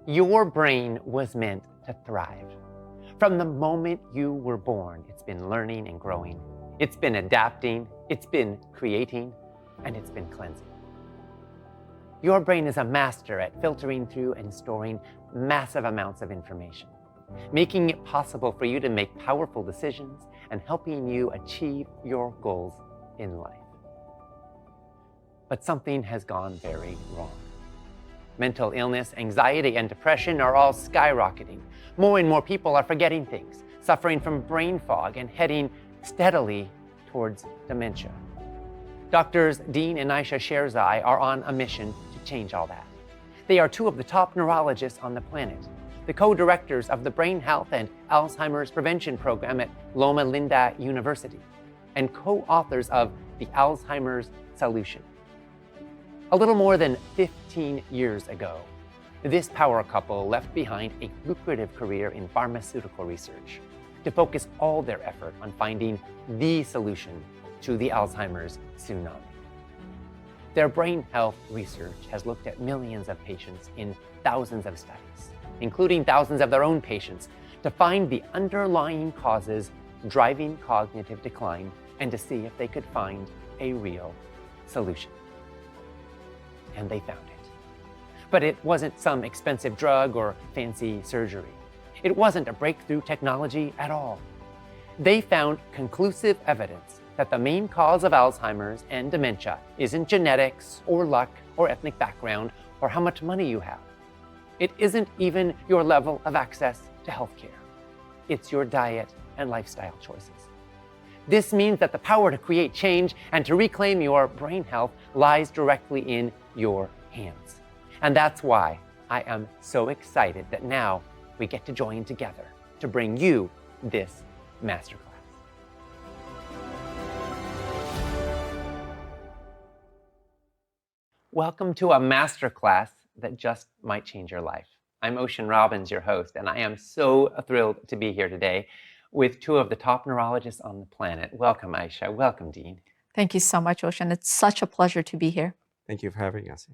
Your brain was meant to thrive. From the moment you were born, it's been learning and growing. It's been adapting, it's been creating, and it's been cleansing. Your brain is a master at filtering through and storing massive amounts of information, making it possible for you to make powerful decisions and helping you achieve your goals in life. But something has gone very wrong. Mental illness, anxiety, and depression are all skyrocketing. More and more people are forgetting things, suffering from brain fog, and heading steadily towards dementia. Doctors Dean and Aisha Sherzai are on a mission to change all that. They are two of the top neurologists on the planet, the co-directors of the Brain Health and Alzheimer's Prevention Program at Loma Linda University, and co-authors of The Alzheimer's Solution. A little more than 15 years ago, this power couple left behind a lucrative career in pharmaceutical research to focus all their effort on finding the solution to the Alzheimer's tsunami. Their brain health research has looked at millions of patients in thousands of studies, including thousands of their own patients, to find the underlying causes driving cognitive decline and to see if they could find a real solution. And they found it. But it wasn't some expensive drug or fancy surgery. It wasn't a breakthrough technology at all. They found conclusive evidence that the main cause of Alzheimer's and dementia isn't genetics or luck or ethnic background or how much money you have. It isn't even your level of access to healthcare. It's your diet and lifestyle choices. This means that the power to create change and to reclaim your brain health lies directly in your hands. And that's why I am so excited that now we get to join together to bring you this masterclass. Welcome to a masterclass that just might change your life. I'm Ocean Robbins, your host, and I am so thrilled to be here today with two of the top neurologists on the planet. Welcome, Aisha. Welcome, Dean. Thank you so much, Ocean. It's such a pleasure to be here. Thank you for having us.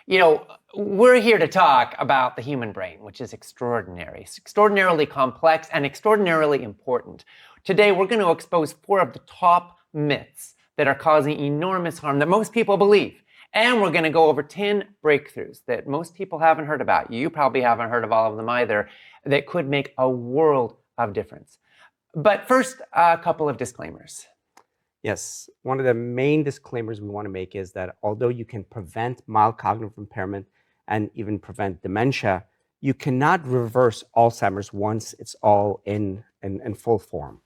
You know, we're here to talk about the human brain, which is extraordinary. It's extraordinarily complex and extraordinarily important. Today, we're going to expose 4 of the top myths that are causing enormous harm that most people believe. And we're going to go over 10 breakthroughs that most people haven't heard about. You probably haven't heard of all of them either, that could make a world of difference. But first, a couple of disclaimers. Yes, one of the main disclaimers we want to make is that although you can prevent mild cognitive impairment and even prevent dementia, you cannot reverse Alzheimer's once it's all in full form.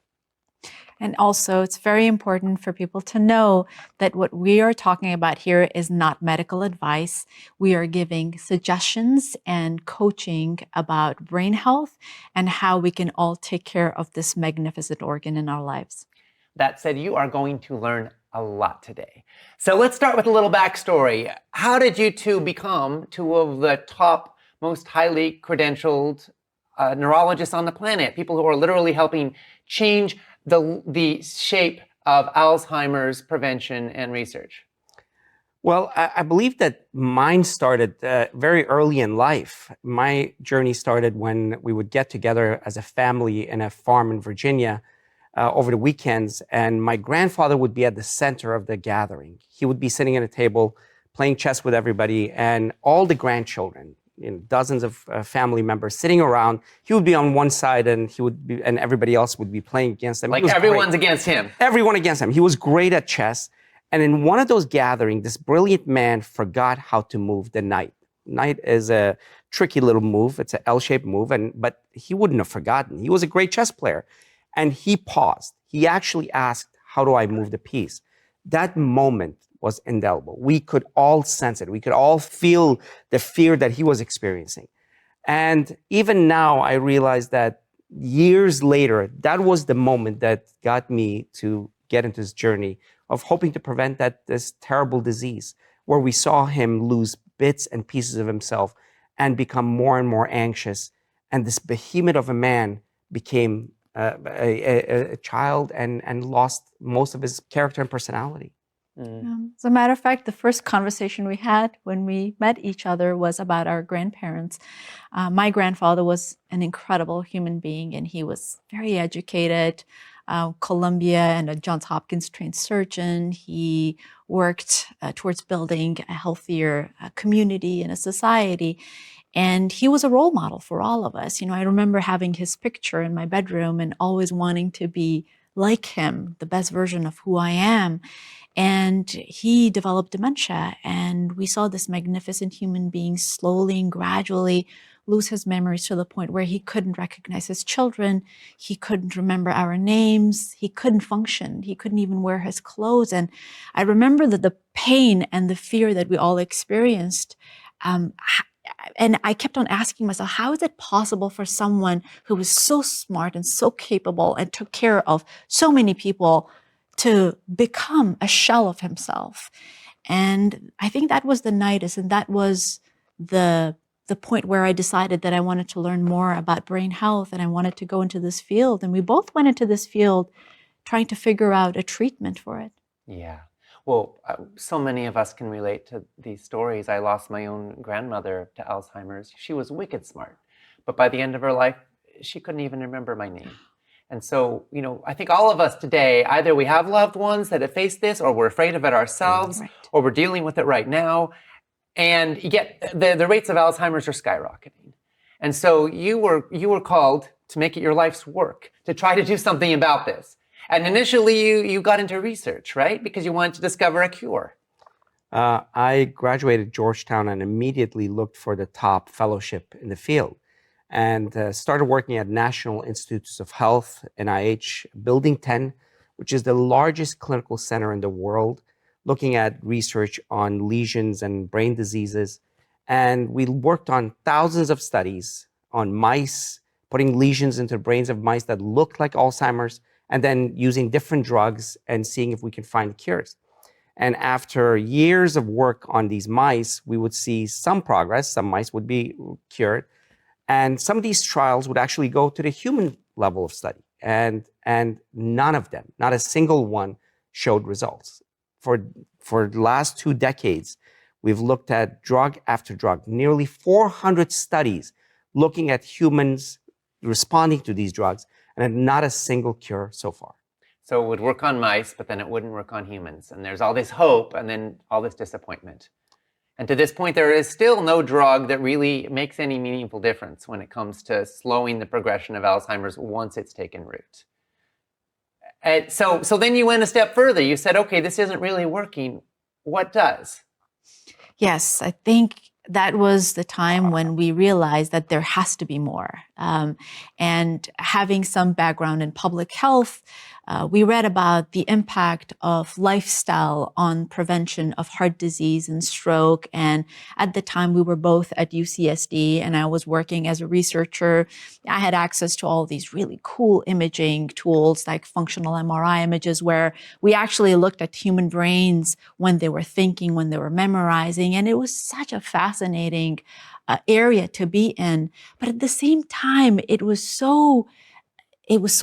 And also, it's very important for people to know that what we are talking about here is not medical advice. We are giving suggestions and coaching about brain health and how we can all take care of this magnificent organ in our lives. That said, you are going to learn a lot today. So let's start with a little backstory. How did you two become two of the top, most highly credentialed neurologists on the planet? People who are literally helping change the shape of Alzheimer's prevention and research. Well, I believe that mine started very early in life. My journey started when we would get together as a family in a farm in Virginia over the weekends, and my grandfather would be at the center of the gathering. He would be sitting at a table playing chess with everybody, and all the grandchildren, dozens of family members sitting around. He would be on one side, and and everybody else would be playing against him. Like everyone's against him. Everyone against him. He was great at chess. And in one of those gatherings, this brilliant man forgot how to move the knight. Knight is a tricky little move. It's an L-shaped move, but he wouldn't have forgotten. He was a great chess player. And he paused. He actually asked, how do I move the piece? That moment was indelible. We could all sense it. We could all feel the fear that he was experiencing. And even now, I realize that years later, that was the moment that got me to get into this journey of hoping to prevent this terrible disease, where we saw him lose bits and pieces of himself and become more and more anxious. And this behemoth of a man became a child and lost most of his character and personality. As a matter of fact, the first conversation we had when we met each other was about our grandparents. My grandfather was an incredible human being, and he was very educated, Columbia and a Johns Hopkins trained surgeon. He worked towards building a healthier community and a society. And he was a role model for all of us. I remember having his picture in my bedroom and always wanting to be like him, the best version of who I am. And he developed dementia, and we saw this magnificent human being slowly and gradually lose his memories to the point where he couldn't recognize his children. He couldn't remember our names. He couldn't function. He couldn't even wear his clothes. And I remember that the pain and the fear that we all experienced. And I kept on asking myself, how is it possible for someone who was so smart and so capable and took care of so many people to become a shell of himself? And I think that was the nidus, and that was the point where I decided that I wanted to learn more about brain health, and I wanted to go into this field. And we both went into this field trying to figure out a treatment for it. Yeah. Well, so many of us can relate to these stories. I lost my own grandmother to Alzheimer's. She was wicked smart, but by the end of her life, she couldn't even remember my name. And so, I think all of us today, either we have loved ones that have faced this, or we're afraid of it ourselves, Right. or we're dealing with it right now. And yet the rates of Alzheimer's are skyrocketing. And so you were called to make it your life's work, to try to do something about this. And initially you got into research, right? Because you wanted to discover a cure. I graduated Georgetown and immediately looked for the top fellowship in the field, and started working at National Institutes of Health, NIH, Building 10, which is the largest clinical center in the world, looking at research on lesions and brain diseases. And we worked on thousands of studies on mice, putting lesions into the brains of mice that looked like Alzheimer's, and then using different drugs and seeing if we can find cures. And after years of work on these mice, we would see some progress. Some mice would be cured. And some of these trials would actually go to the human level of study. And none of them, not a single one, showed results. For the last 2 decades, we've looked at drug after drug, nearly 400 studies looking at humans responding to these drugs, and not a single cure so far. So it would work on mice, but then it wouldn't work on humans. And there's all this hope and then all this disappointment. And to this point, there is still no drug that really makes any meaningful difference when it comes to slowing the progression of Alzheimer's once it's taken root. And so then you went a step further. You said, okay, this isn't really working. What does? Yes, I think that was the time when we realized that there has to be more. And having some background in public health, we read about the impact of lifestyle on prevention of heart disease and stroke. And at the time, we were both at UCSD, and I was working as a researcher. I had access to all these really cool imaging tools like functional MRI images, where we actually looked at human brains when they were thinking, when they were memorizing. And it was such a fascinating area to be in. But at the same time, it was so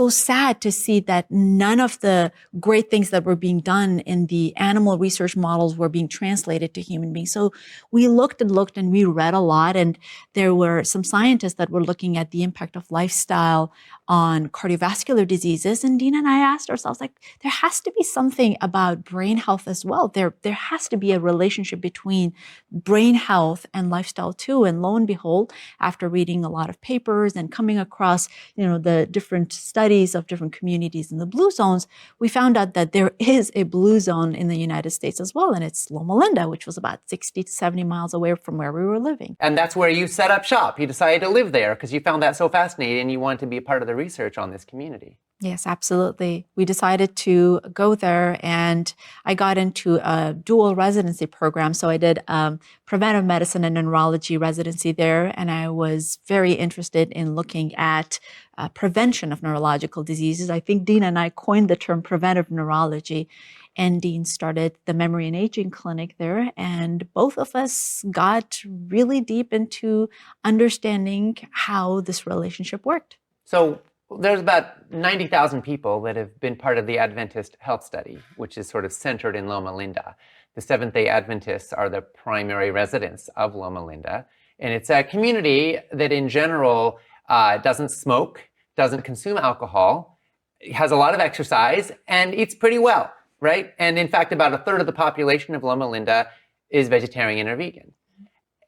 sad to see that none of the great things that were being done in the animal research models were being translated to human beings. So we looked and we read a lot, and there were some scientists that were looking at the impact of lifestyle on cardiovascular diseases. And Dina and I asked ourselves, there has to be something about brain health as well. There has to be a relationship between brain health and lifestyle too. And lo and behold, after reading a lot of papers and coming across, the different studies of different communities in the blue zones, we found out that there is a blue zone in the United States as well. And it's Loma Linda, which was about 60 to 70 miles away from where we were living. And that's where you set up shop. You decided to live there because you found that so fascinating and you wanted to be a part of the research on this community. Yes, absolutely. We decided to go there, and I got into a dual residency program. So I did preventive medicine and neurology residency there, and I was very interested in looking at prevention of neurological diseases. I think Dean and I coined the term preventive neurology, and Dean started the memory and aging clinic there. And both of us got really deep into understanding how this relationship worked. So There's about 90,000 people that have been part of the Adventist Health Study, which is sort of centered in Loma Linda. The Seventh-day Adventists are the primary residents of Loma Linda. And it's a community that in general doesn't smoke, doesn't consume alcohol, has a lot of exercise, and eats pretty well, right? And in fact, about a third of the population of Loma Linda is vegetarian or vegan.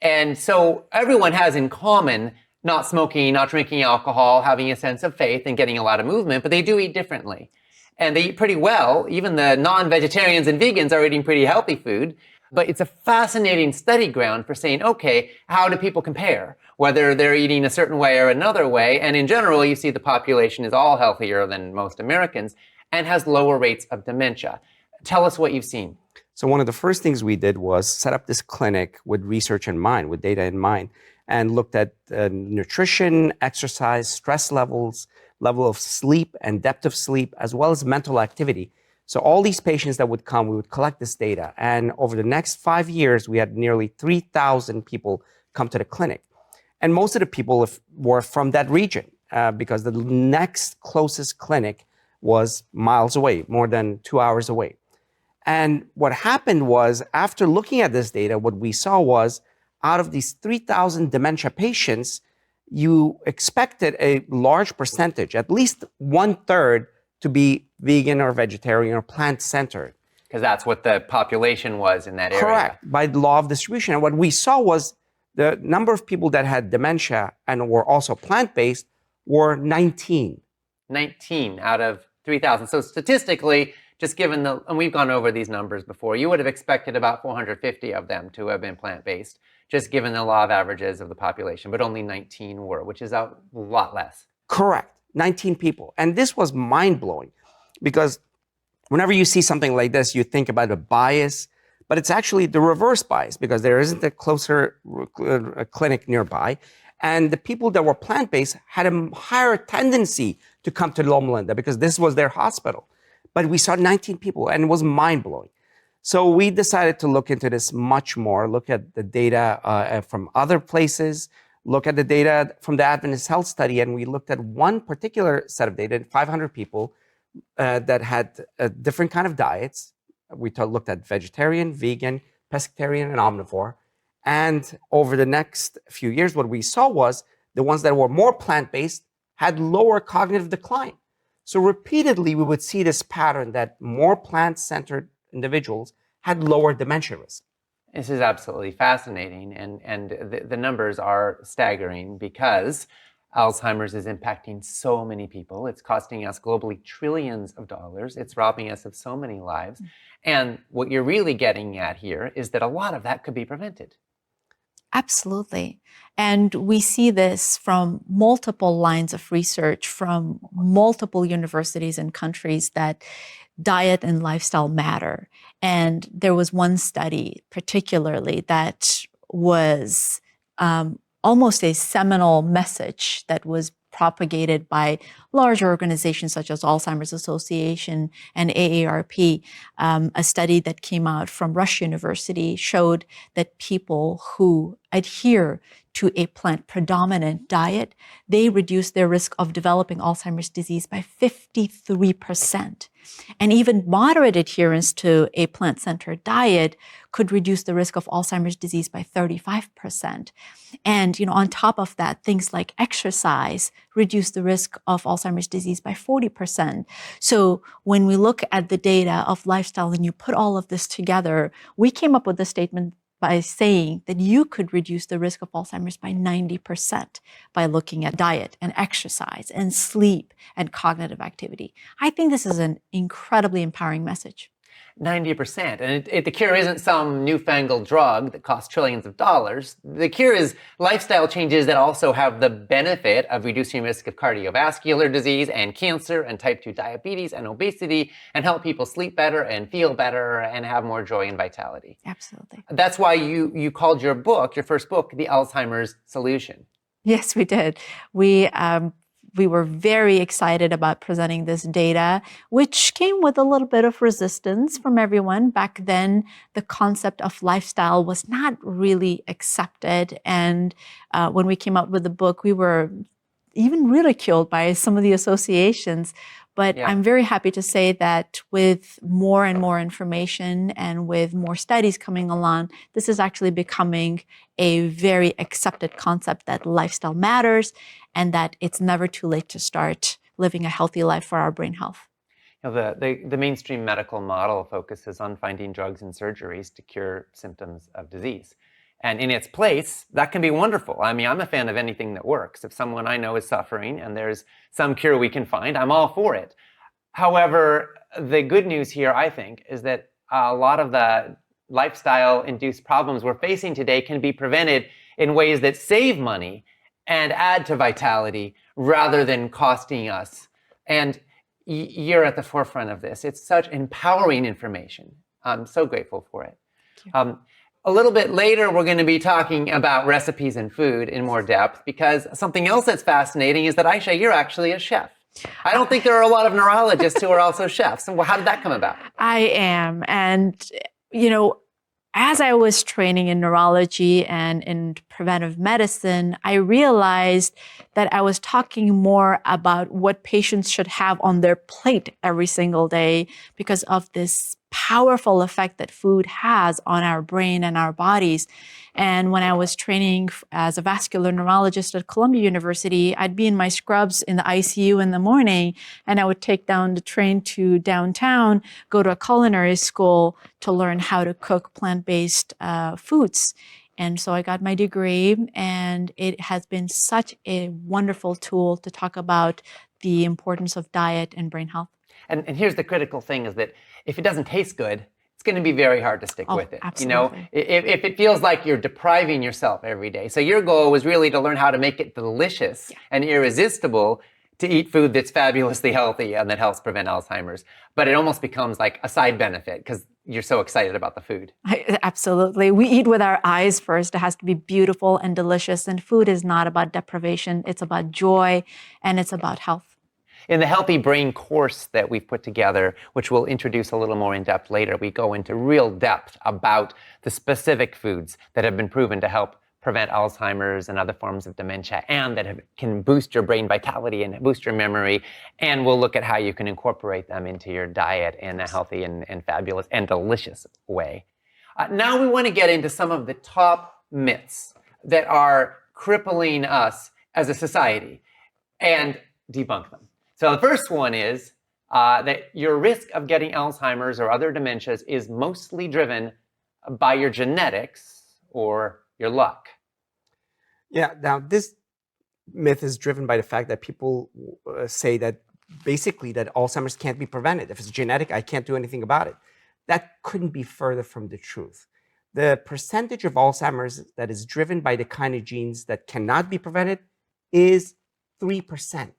And so everyone has in common not smoking, not drinking alcohol, having a sense of faith, and getting a lot of movement, but they do eat differently. And they eat pretty well. Even the non-vegetarians and vegans are eating pretty healthy food. But it's a fascinating study ground for saying, okay, how do people compare? Whether they're eating a certain way or another way. And in general, you see the population is all healthier than most Americans and has lower rates of dementia. Tell us what you've seen. So one of the first things we did was set up this clinic with research in mind, with data in mind, and looked at nutrition, exercise, stress levels, level of sleep and depth of sleep, as well as mental activity. So all these patients that would come, we would collect this data. And over the next 5 years, we had nearly 3,000 people come to the clinic. And most of the people were from that region because the next closest clinic was miles away, more than 2 hours away. And what happened was, after looking at this data, what we saw was, out of these 3,000 dementia patients, you expected a large percentage, at least 1/3, to be vegan or vegetarian or plant-centered. Because that's what the population was in that area. Correct, by the law of distribution. And what we saw was the number of people that had dementia and were also plant-based were 19. 19 out of 3,000. So statistically, just given and we've gone over these numbers before, you would have expected about 450 of them to have been plant-based, just given the law of averages of the population, but only 19 were, which is a lot less. Correct, 19 people. And this was mind-blowing because whenever you see something like this, you think about a bias, but it's actually the reverse bias because there isn't a closer clinic nearby. And the people that were plant-based had a higher tendency to come to Loma Linda because this was their hospital. But we saw 19 people, and it was mind-blowing. So we decided to look into this much more, look at the data from other places, look at the data from the Adventist Health Study, and we looked at one particular set of data, 500 people that had different kind of diets. We looked at vegetarian, vegan, pescatarian, and omnivore. And over the next few years, what we saw was the ones that were more plant-based had lower cognitive decline. So repeatedly, we would see this pattern that more plant-centered individuals had lower dementia risk. This is absolutely fascinating, and the numbers are staggering because Alzheimer's is impacting so many people. It's costing us globally trillions of dollars. It's robbing us of so many lives. And what you're really getting at here is that a lot of that could be prevented. Absolutely. And we see this from multiple lines of research from multiple universities and countries that diet and lifestyle matter. And there was one study particularly that was almost a seminal message that was propagated by large organizations such as Alzheimer's Association and AARP. A study that came out from Rush University showed that people who adhere to a plant-predominant diet, they reduce their risk of developing Alzheimer's disease by 53%. And even moderate adherence to a plant-centered diet could reduce the risk of Alzheimer's disease by 35%. And, on top of that, things like exercise reduce the risk of Alzheimer's disease by 40%. So when we look at the data of lifestyle and you put all of this together, we came up with a statement by saying that you could reduce the risk of Alzheimer's by 90% by looking at diet and exercise and sleep and cognitive activity. I think this is an incredibly empowering message. 90%. And the cure isn't some newfangled drug that costs trillions of dollars. The cure is lifestyle changes that also have the benefit of reducing risk of cardiovascular disease and cancer and type 2 diabetes and obesity, and help people sleep better and feel better and have more joy and vitality. Absolutely. That's why you called your book, your first book, The Alzheimer's Solution. Yes, we did. We were very excited about presenting this data, which came with a little bit of resistance from everyone. Back then, the concept of lifestyle was not really accepted. And when we came out with the book, we were even ridiculed by some of the associations. But Yeah. I'm very happy to say that with more and more information and with more studies coming along, this is actually becoming a very accepted concept that lifestyle matters and that it's never too late to start living a healthy life for our brain health. You know, the mainstream medical model focuses on finding drugs and surgeries to cure symptoms of disease. And in its place, that can be wonderful. I mean, I'm a fan of anything that works. If someone I know is suffering and there's some cure we can find, I'm all for it. However, the good news here, I think, is that a lot of the lifestyle-induced problems we're facing today can be prevented in ways that save money and add to vitality rather than costing us. And you're at the forefront of this. It's such empowering information. I'm so grateful for it. A little bit later, we're going to be talking about recipes and food in more depth, because something else that's fascinating is that, Aisha, you're actually a chef. I don't think there are a lot of neurologists who are also chefs. So how did that come about? I am. And, you know, as I was training in neurology and in preventive medicine, I realized that I was talking more about what patients should have on their plate every single day because of this powerful effect that food has on our brain and our bodies. And when I was training as a vascular neurologist at Columbia University, I'd be in my scrubs in the ICU in the morning, and I would take down the train to downtown, go to a culinary school to learn how to cook plant-based foods. And so I got my degree, and it has been such a wonderful tool to talk about the importance of diet and brain health. And here's the critical thing is that if it doesn't taste good, it's going to be very hard to stick with it. Absolutely. You know, if it feels like you're depriving yourself every day. So your goal was really to learn how to make it delicious and irresistible to eat food that's fabulously healthy and that helps prevent Alzheimer's. But it almost becomes like a side benefit because you're so excited about the food. Absolutely. We eat with our eyes first. It has to be beautiful and delicious. And food is not about deprivation. It's about joy, and it's about health. In the Healthy Brain course that we've put together, which we'll introduce a little more in depth later, we go into real depth about the specific foods that have been proven to help prevent Alzheimer's and other forms of dementia, and that can boost your brain vitality and boost your memory. And we'll look at how you can incorporate them into your diet in a healthy and fabulous and delicious way. Now we want to get into some of the top myths that are crippling us as a society and debunk them. So the first one is that your risk of getting Alzheimer's or other dementias is mostly driven by your genetics or your luck. Yeah, now this myth is driven by the fact that people say that basically that Alzheimer's can't be prevented. If it's genetic, I can't do anything about it. That couldn't be further from the truth. The percentage of Alzheimer's that is driven by the kind of genes that cannot be prevented is 3%.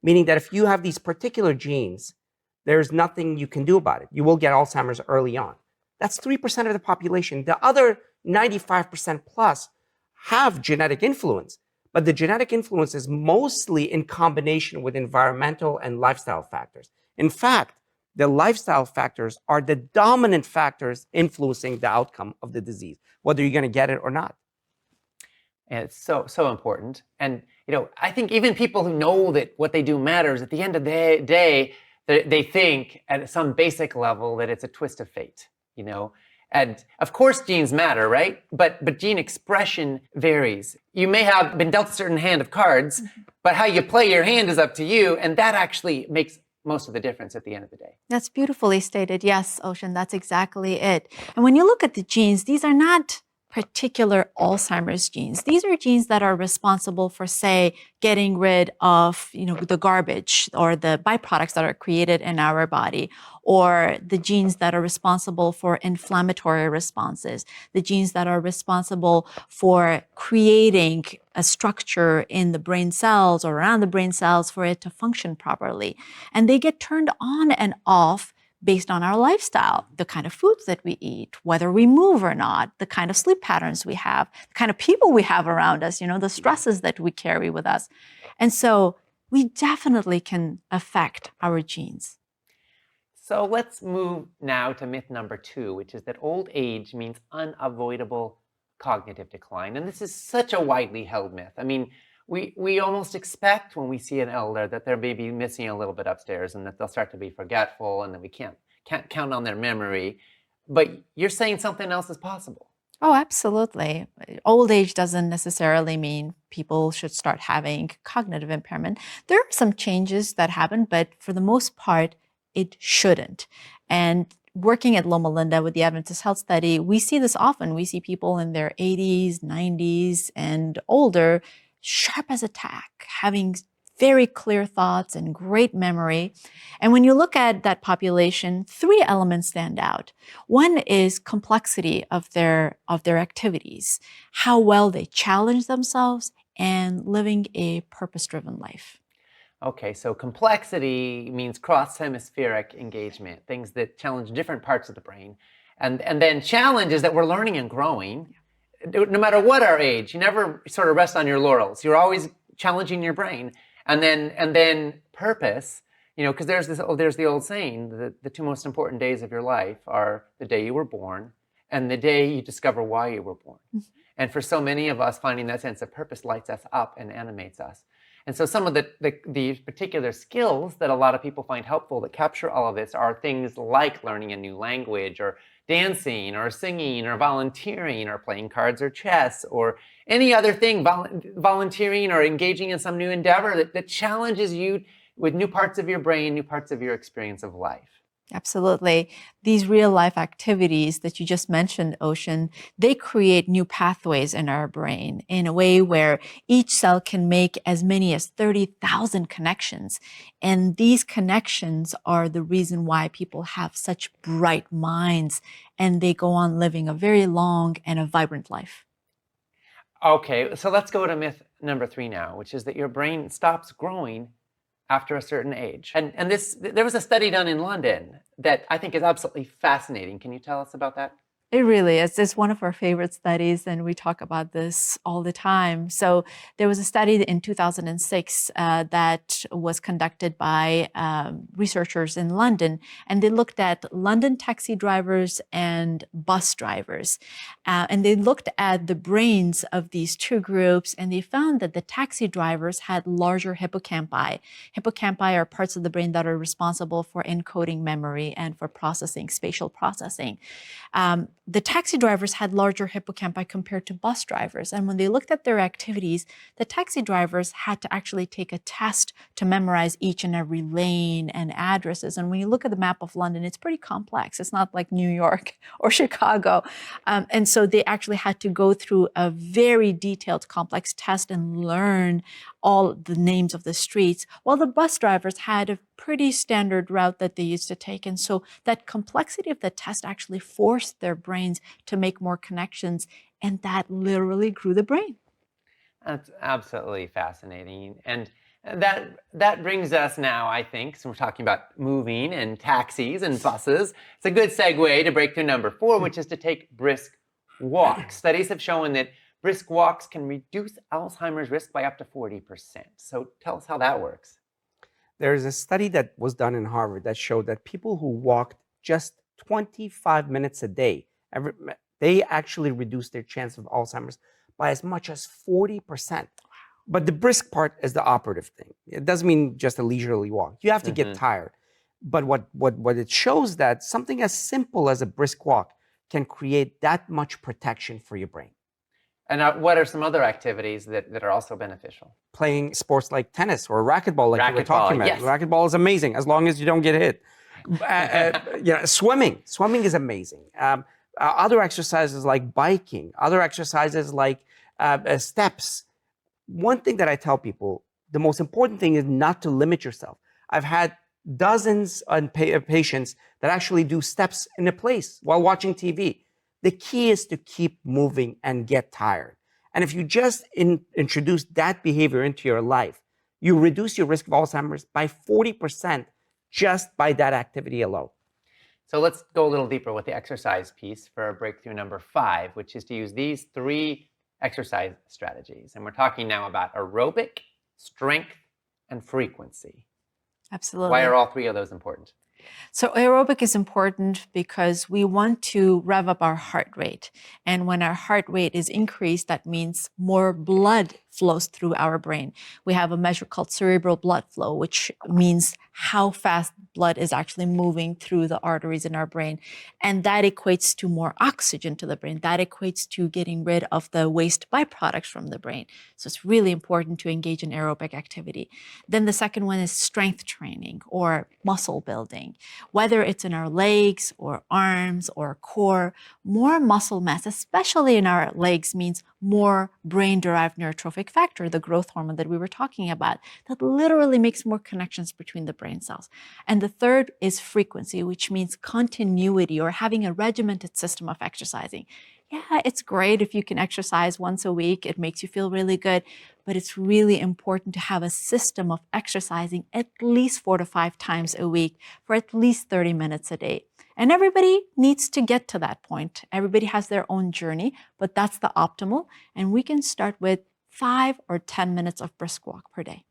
Meaning that if you have these particular genes, there's nothing you can do about it. You will get Alzheimer's early on. That's 3% of the population. The other 95% plus have genetic influence, but the genetic influence is mostly in combination with environmental and lifestyle factors. In fact, the lifestyle factors are the dominant factors influencing the outcome of the disease, whether you're going to get it or not. And it's so important. And, you know, I think even people who know that what they do matters, at the end of the day, they think at some basic level that it's a twist of fate, you know. And of course, genes matter, right? But gene expression varies. You may have been dealt a certain hand of cards, but how you play your hand is up to you. And that actually makes most of the difference at the end of the day. That's beautifully stated. Yes, Ocean, that's exactly it. And when you look at the genes, these are not particular Alzheimer's genes. These are genes that are responsible for, say, getting rid of, the garbage or the byproducts that are created in our body, or the genes that are responsible for inflammatory responses, the genes that are responsible for creating a structure in the brain cells or around the brain cells for it to function properly. And they get turned on and off based on our lifestyle, the kind of foods that we eat, whether we move or not, the kind of sleep patterns we have, the kind of people we have around us, the stresses that we carry with us. And so we definitely can affect our genes. So let's move now to myth number 2, which is that old age means unavoidable cognitive decline. And this is such a widely held myth. I mean, we almost expect when we see an elder that they're maybe missing a little bit upstairs and that they'll start to be forgetful and that we can't count on their memory. But you're saying something else is possible. Oh, absolutely. Old age doesn't necessarily mean people should start having cognitive impairment. There are some changes that happen, but for the most part, it shouldn't. And working at Loma Linda with the Adventist Health Study, we see this often. We see people in their 80s, 90s, and older, sharp as a tack, having very clear thoughts and great memory. And when you look at that population, three elements stand out. One is complexity of their activities, how well they challenge themselves, and living a purpose-driven life. Okay, so complexity means cross-hemispheric engagement, things that challenge different parts of the brain. And then challenge is that we're learning and growing, no matter what our age. You never sort of rest on your laurels. You're always challenging your brain. And then purpose, because there's the old saying that the two most important days of your life are the day you were born and the day you discover why you were born. Mm-hmm. And for so many of us, finding that sense of purpose lights us up and animates us. And so some of the particular skills that a lot of people find helpful that capture all of this are things like learning a new language or dancing or singing or volunteering or playing cards or chess or any other thing, volunteering or engaging in some new endeavor that challenges you with new parts of your brain, new parts of your experience of life. Absolutely. These real life activities that you just mentioned, Ocean, they create new pathways in our brain in a way where each cell can make as many as 30,000 connections. And these connections are the reason why people have such bright minds and they go on living a very long and a vibrant life. Okay, so let's go to myth number 3 now, which is that your brain stops growing after a certain age. And there was a study done in London that I think is absolutely fascinating. Can you tell us about that? It really is. It's one of our favorite studies, and we talk about this all the time. So there was a study in 2006 that was conducted by researchers in London, and they looked at London taxi drivers and bus drivers. And they looked at the brains of these two groups, and they found that the taxi drivers had larger hippocampi. Hippocampi are parts of the brain that are responsible for encoding memory and for processing, spatial processing. The taxi drivers had larger hippocampi compared to bus drivers. And when they looked at their activities, the taxi drivers had to actually take a test to memorize each and every lane and addresses. And when you look at the map of London, it's pretty complex. It's not like New York or Chicago. And so they actually had to go through a very detailed, complex test and learn all the names of the streets, while the bus drivers had a pretty standard route that they used to take. And so that complexity of the test actually forced their brains to make more connections, and that literally grew the brain. That's absolutely fascinating. And that brings us now, I think, so we're talking about moving and taxis and buses. It's a good segue to breakthrough number 4, which is to take brisk walks. Studies have shown that brisk walks can reduce Alzheimer's risk by up to 40%. So tell us how that works. There's a study that was done in Harvard that showed that people who walked just 25 minutes a day, they actually reduced their chance of Alzheimer's by as much as 40%. But the brisk part is the operative thing. It doesn't mean just a leisurely walk. You have to get tired. But what it shows that something as simple as a brisk walk can create that much protection for your brain. And what are some other activities that are also beneficial? Playing sports like tennis or racquetball, like you were talking about. Yes. Racquetball is amazing as long as you don't get hit. Swimming is amazing. Other exercises like biking, other exercises like steps. One thing that I tell people, the most important thing is not to limit yourself. I've had dozens of patients that actually do steps in a place while watching TV. The key is to keep moving and get tired. And if you just introduce that behavior into your life, you reduce your risk of Alzheimer's by 40% just by that activity alone. So let's go a little deeper with the exercise piece for breakthrough number 5, which is to use these 3 exercise strategies. And we're talking now about aerobic, strength, and frequency. Absolutely. Why are all 3 of those important? So aerobic is important because we want to rev up our heart rate. And when our heart rate is increased, that means more blood flows through our brain. We have a measure called cerebral blood flow, which means how fast blood is actually moving through the arteries in our brain. And that equates to more oxygen to the brain. That equates to getting rid of the waste byproducts from the brain. So it's really important to engage in aerobic activity. Then the second one is strength training or muscle building. Whether it's in our legs or arms or core, more muscle mass, especially in our legs, means more brain-derived neurotrophic factor, the growth hormone that we were talking about, that literally makes more connections between the brain cells. And the third is frequency, which means continuity or having a regimented system of exercising. Yeah, it's great if you can exercise once a week. It makes you feel really good. But it's really important to have a system of exercising at least 4 to 5 times a week for at least 30 minutes a day. And everybody needs to get to that point. Everybody has their own journey, but that's the optimal. And we can start with 5 or 10 minutes of brisk walk per day.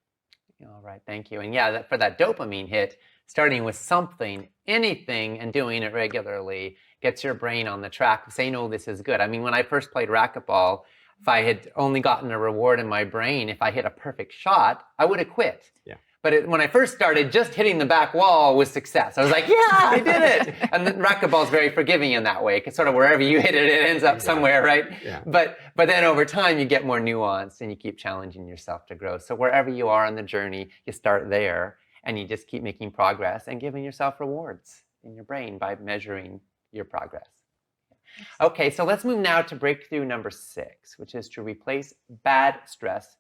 All right, thank you. And yeah, for that dopamine hit, starting with something, anything, and doing it regularly gets your brain on the track saying, oh, this is good. I mean, when I first played racquetball, if I had only gotten a reward in my brain, if I hit a perfect shot, I would have quit. Yeah. But when I first started, just hitting the back wall was success. I was like, yeah, I did it. And the racquetball is very forgiving in that way, because sort of wherever you hit it, it ends up somewhere, right? Yeah. But then over time, you get more nuanced and you keep challenging yourself to grow. So wherever you are on the journey, you start there and you just keep making progress and giving yourself rewards in your brain by measuring your progress. Okay, so let's move now to breakthrough number 6, which is to replace bad stress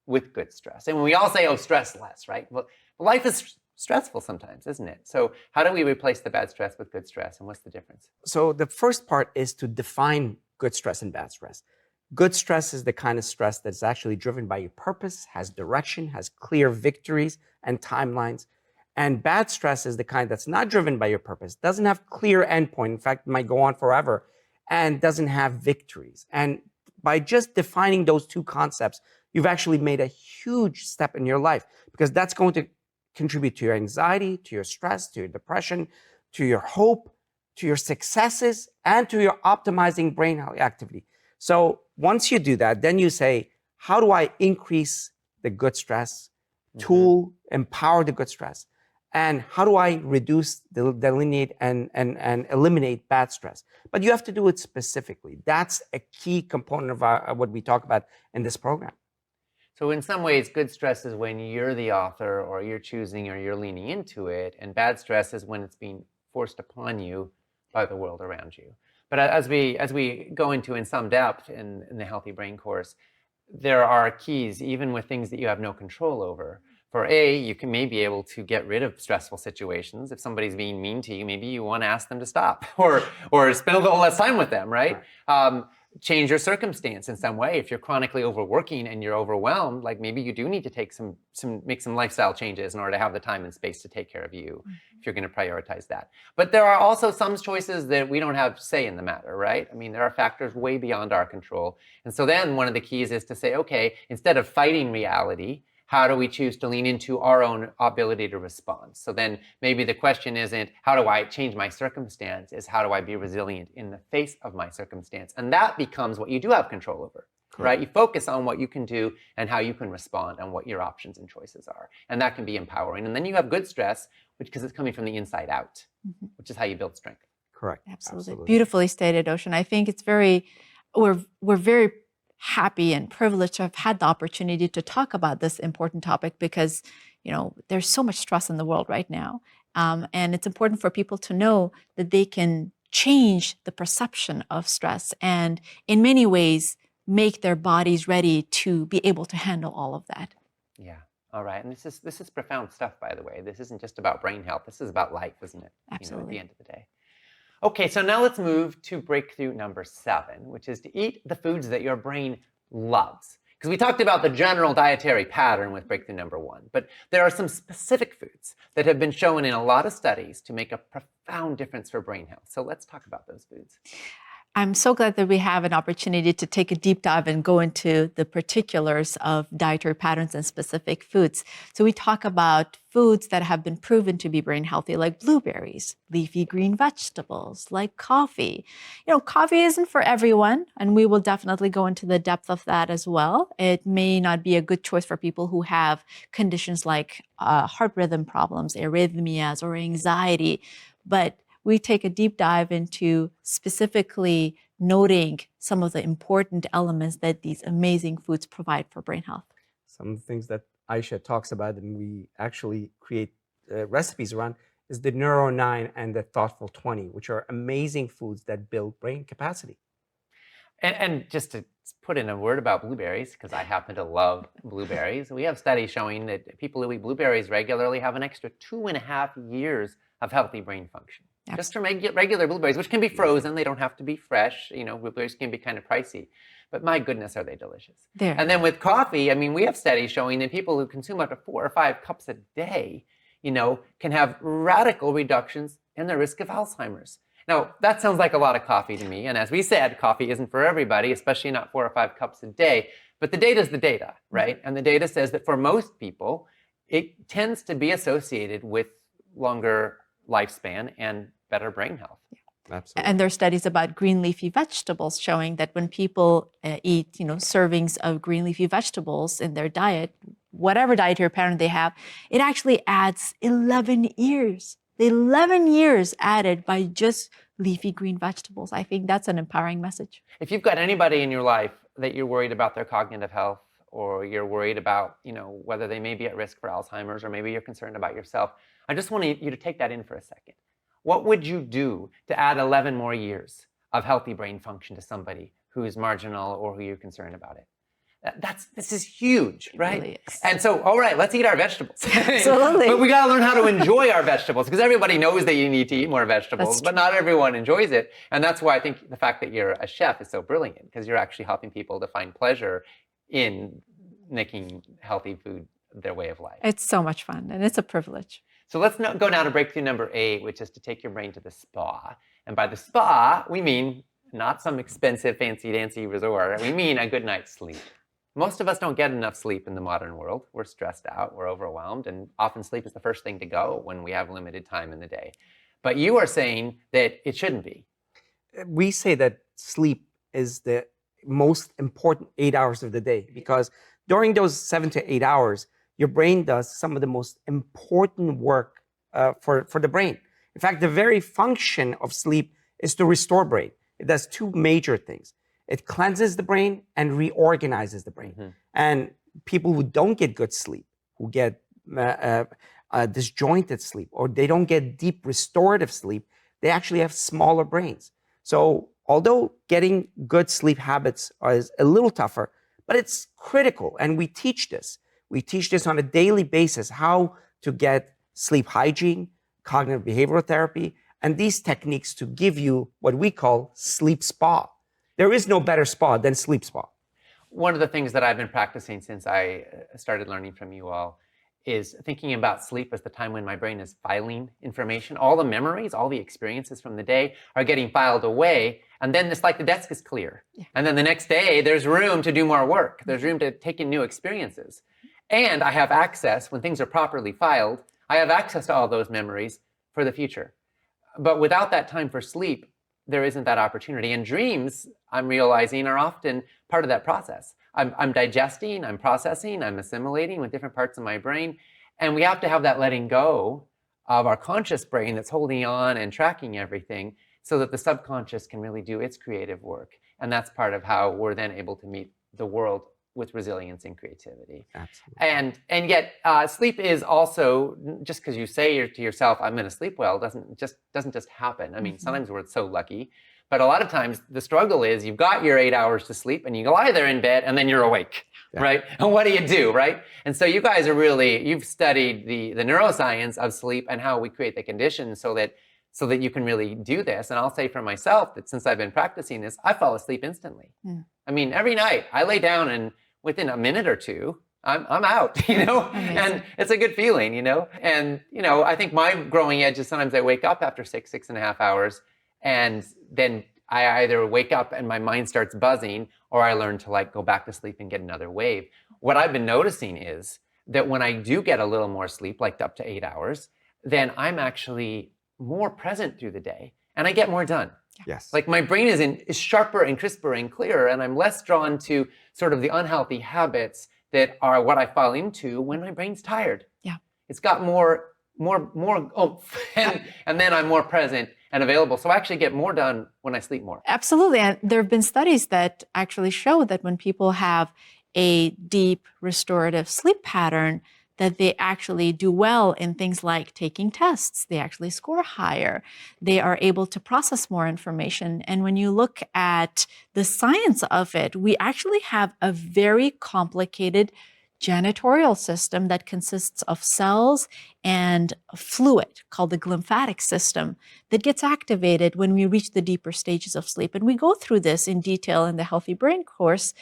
with good stress. And when we all say, oh, stress less, right? Well, life is stressful sometimes, isn't it? So how do we replace the bad stress with good stress, and what's the difference? So the first part is to define good stress and bad stress. Good stress is the kind of stress that's actually driven by your purpose, has direction, has clear victories and timelines. And bad stress is the kind that's not driven by your purpose, doesn't have clear endpoint, in fact, might go on forever, and doesn't have victories. And by just defining those two concepts, you've actually made a huge step in your life, because that's going to contribute to your anxiety, to your stress, to your depression, to your hope, to your successes, and to your optimizing brain activity. So once you do that, then you say, how do I increase the good stress tool, empower the good stress? And how do I reduce, delineate, and eliminate bad stress? But you have to do it specifically. That's a key component of what we talk about in this program. So in some ways, good stress is when you're the author, or you're choosing, or you're leaning into it, and bad stress is when it's being forced upon you by the world around you. But as we go into in some depth in the Healthy Brain course, there are keys, even with things that you have no control over. For you can maybe able to get rid of stressful situations. If somebody's being mean to you, maybe you want to ask them to stop, or spend a little less time with them, right? Change your circumstance in some way. If you're chronically overworking and you're overwhelmed, like maybe you do need to make some lifestyle changes in order to have the time and space to take care of you, if you're going to prioritize that. But there are also some choices that we don't have say in the matter, right? I mean, there are factors way beyond our control. And so then one of the keys is to say, okay, instead of fighting reality, how do we choose to lean into our own ability to respond? So then maybe the question isn't, how do I change my circumstance? Is how do I be resilient in the face of my circumstance? And that becomes what you do have control over, right? You focus on what you can do and how you can respond and what your options and choices are. And that can be empowering. And then you have good stress, because it's coming from the inside out, which is how you build strength. Correct. Absolutely. Beautifully stated, Ocean. I think it's we're very happy and privileged to have had the opportunity to talk about this important topic, because there's so much stress in the world right now, and it's important for people to know that they can change the perception of stress and in many ways make their bodies ready to be able to handle all of that. Yeah. All right. And this is profound stuff, by the way. This isn't just about brain health. This is about life, isn't it? Absolutely. At the end of the day. Okay, so now let's move to breakthrough number 7, which is to eat the foods that your brain loves. Because we talked about the general dietary pattern with breakthrough number 1, but there are some specific foods that have been shown in a lot of studies to make a profound difference for brain health. So let's talk about those foods. I'm so glad that we have an opportunity to take a deep dive and go into the particulars of dietary patterns and specific foods. So we talk about foods that have been proven to be brain healthy, like blueberries, leafy green vegetables, like coffee. Coffee isn't for everyone, and we will definitely go into the depth of that as well. It may not be a good choice for people who have conditions like heart rhythm problems, arrhythmias, or anxiety, but we take a deep dive into specifically noting some of the important elements that these amazing foods provide for brain health. Some of the things that Aisha talks about and we actually create recipes around is the Neuro 9 and the Thoughtful 20, which are amazing foods that build brain capacity. And just to put in a word about blueberries, because I happen to love blueberries, we have studies showing that people who eat blueberries regularly have an extra 2.5 years of healthy brain function. Absolutely. Just from regular blueberries, which can be frozen, they don't have to be fresh. Blueberries can be kind of pricey, but my goodness, are they delicious. And then with coffee, I mean, we have studies showing that people who consume up to 4 or 5 cups a day, can have radical reductions in the risk of Alzheimer's. Now, that sounds like a lot of coffee to me. And as we said, coffee isn't for everybody, especially not 4 or 5 cups a day. But the data is the data, right? And the data says that for most people, it tends to be associated with longer lifespan and better brain health. Absolutely. And there are studies about green leafy vegetables showing that when people eat, servings of green leafy vegetables in their diet, whatever dietary pattern they have, it actually adds 11 years. The 11 years added by just leafy green vegetables. I think that's an empowering message. If you've got anybody in your life that you're worried about their cognitive health, or you're worried about, whether they may be at risk for Alzheimer's, or maybe you're concerned about yourself, I just want you to take that in for a second. What would you do to add 11 more years of healthy brain function to somebody who is marginal or who you're concerned about it? This is huge, right? Really is. And so, all right, let's eat our vegetables. Absolutely. But we got to learn how to enjoy our vegetables, because everybody knows that you need to eat more vegetables, but not everyone enjoys it. And that's why I think the fact that you're a chef is so brilliant, because you're actually helping people to find pleasure in making healthy food their way of life. It's so much fun, and it's a privilege. So let's go now to breakthrough number 8, which is to take your brain to the spa. And by the spa, we mean not some expensive, fancy-dancy resort. We mean a good night's sleep. Most of us don't get enough sleep in the modern world. We're stressed out, we're overwhelmed, and often sleep is the first thing to go when we have limited time in the day. But you are saying that it shouldn't be. We say that sleep is the most important 8 hours of the day, because during those 7 to 8 hours, your brain does some of the most important work for the brain. In fact, the very function of sleep is to restore brain. It does 2 major things. It cleanses the brain and reorganizes the brain. Mm-hmm. And people who don't get good sleep, who get disjointed sleep, or they don't get deep restorative sleep, they actually have smaller brains. So although getting good sleep habits is a little tougher, but it's critical. And we teach this. We teach this on a daily basis, how to get sleep hygiene, cognitive behavioral therapy, and these techniques to give you what we call sleep spa. There is no better spa than sleep spa. One of the things that I've been practicing since I started learning from you all is thinking about sleep as the time when my brain is filing information. All the memories, all the experiences from the day are getting filed away. And then it's like the desk is clear. Yeah. And then the next day, there's room to do more work. There's room to take in new experiences. And I have access, when things are properly filed, I have access to all those memories for the future. But without that time for sleep, there isn't that opportunity. And dreams, I'm realizing, are often part of that process. I'm digesting, I'm processing, I'm assimilating with different parts of my brain. And we have to have that letting go of our conscious brain that's holding on and tracking everything, so that the subconscious can really do its creative work. And that's part of how we're then able to meet the world with resilience and creativity. Absolutely. And yet sleep is also, just because you say to yourself, I'm going to sleep well, doesn't just happen. I mean, sometimes we're so lucky, but a lot of times the struggle is you've got your 8 hours to sleep and you lie there in bed and then you're awake, right? And what do you do, right? And so you guys are you've studied the neuroscience of sleep and how we create the conditions so that you can really do this. And I'll say for myself that since I've been practicing this, I fall asleep instantly. I mean, every night I lay down and within a minute or two, I'm out, Amazing. And it's a good feeling, and, I think my growing edge is sometimes I wake up after 6.5 hours, and then I either wake up and my mind starts buzzing, or I learn to like go back to sleep and get another wave. What I've been noticing is that when I do get a little more sleep, like up to 8 hours, then I'm actually more present through the day and I get more done. Yes. Like my brain is sharper and crisper and clearer, and I'm less drawn to sort of the unhealthy habits that are what I fall into when my brain's tired. Yeah. It's got more oomph, and then I'm more present and available. So I actually get more done when I sleep more. Absolutely. And there have been studies that actually show that when people have a deep restorative sleep pattern, that they actually do well in things like taking tests. They actually score higher. They are able to process more information. And when you look at the science of it, we actually have a very complicated janitorial system that consists of cells and fluid called the glymphatic system that gets activated when we reach the deeper stages of sleep. And we go through this in detail in the Healthy Brain course,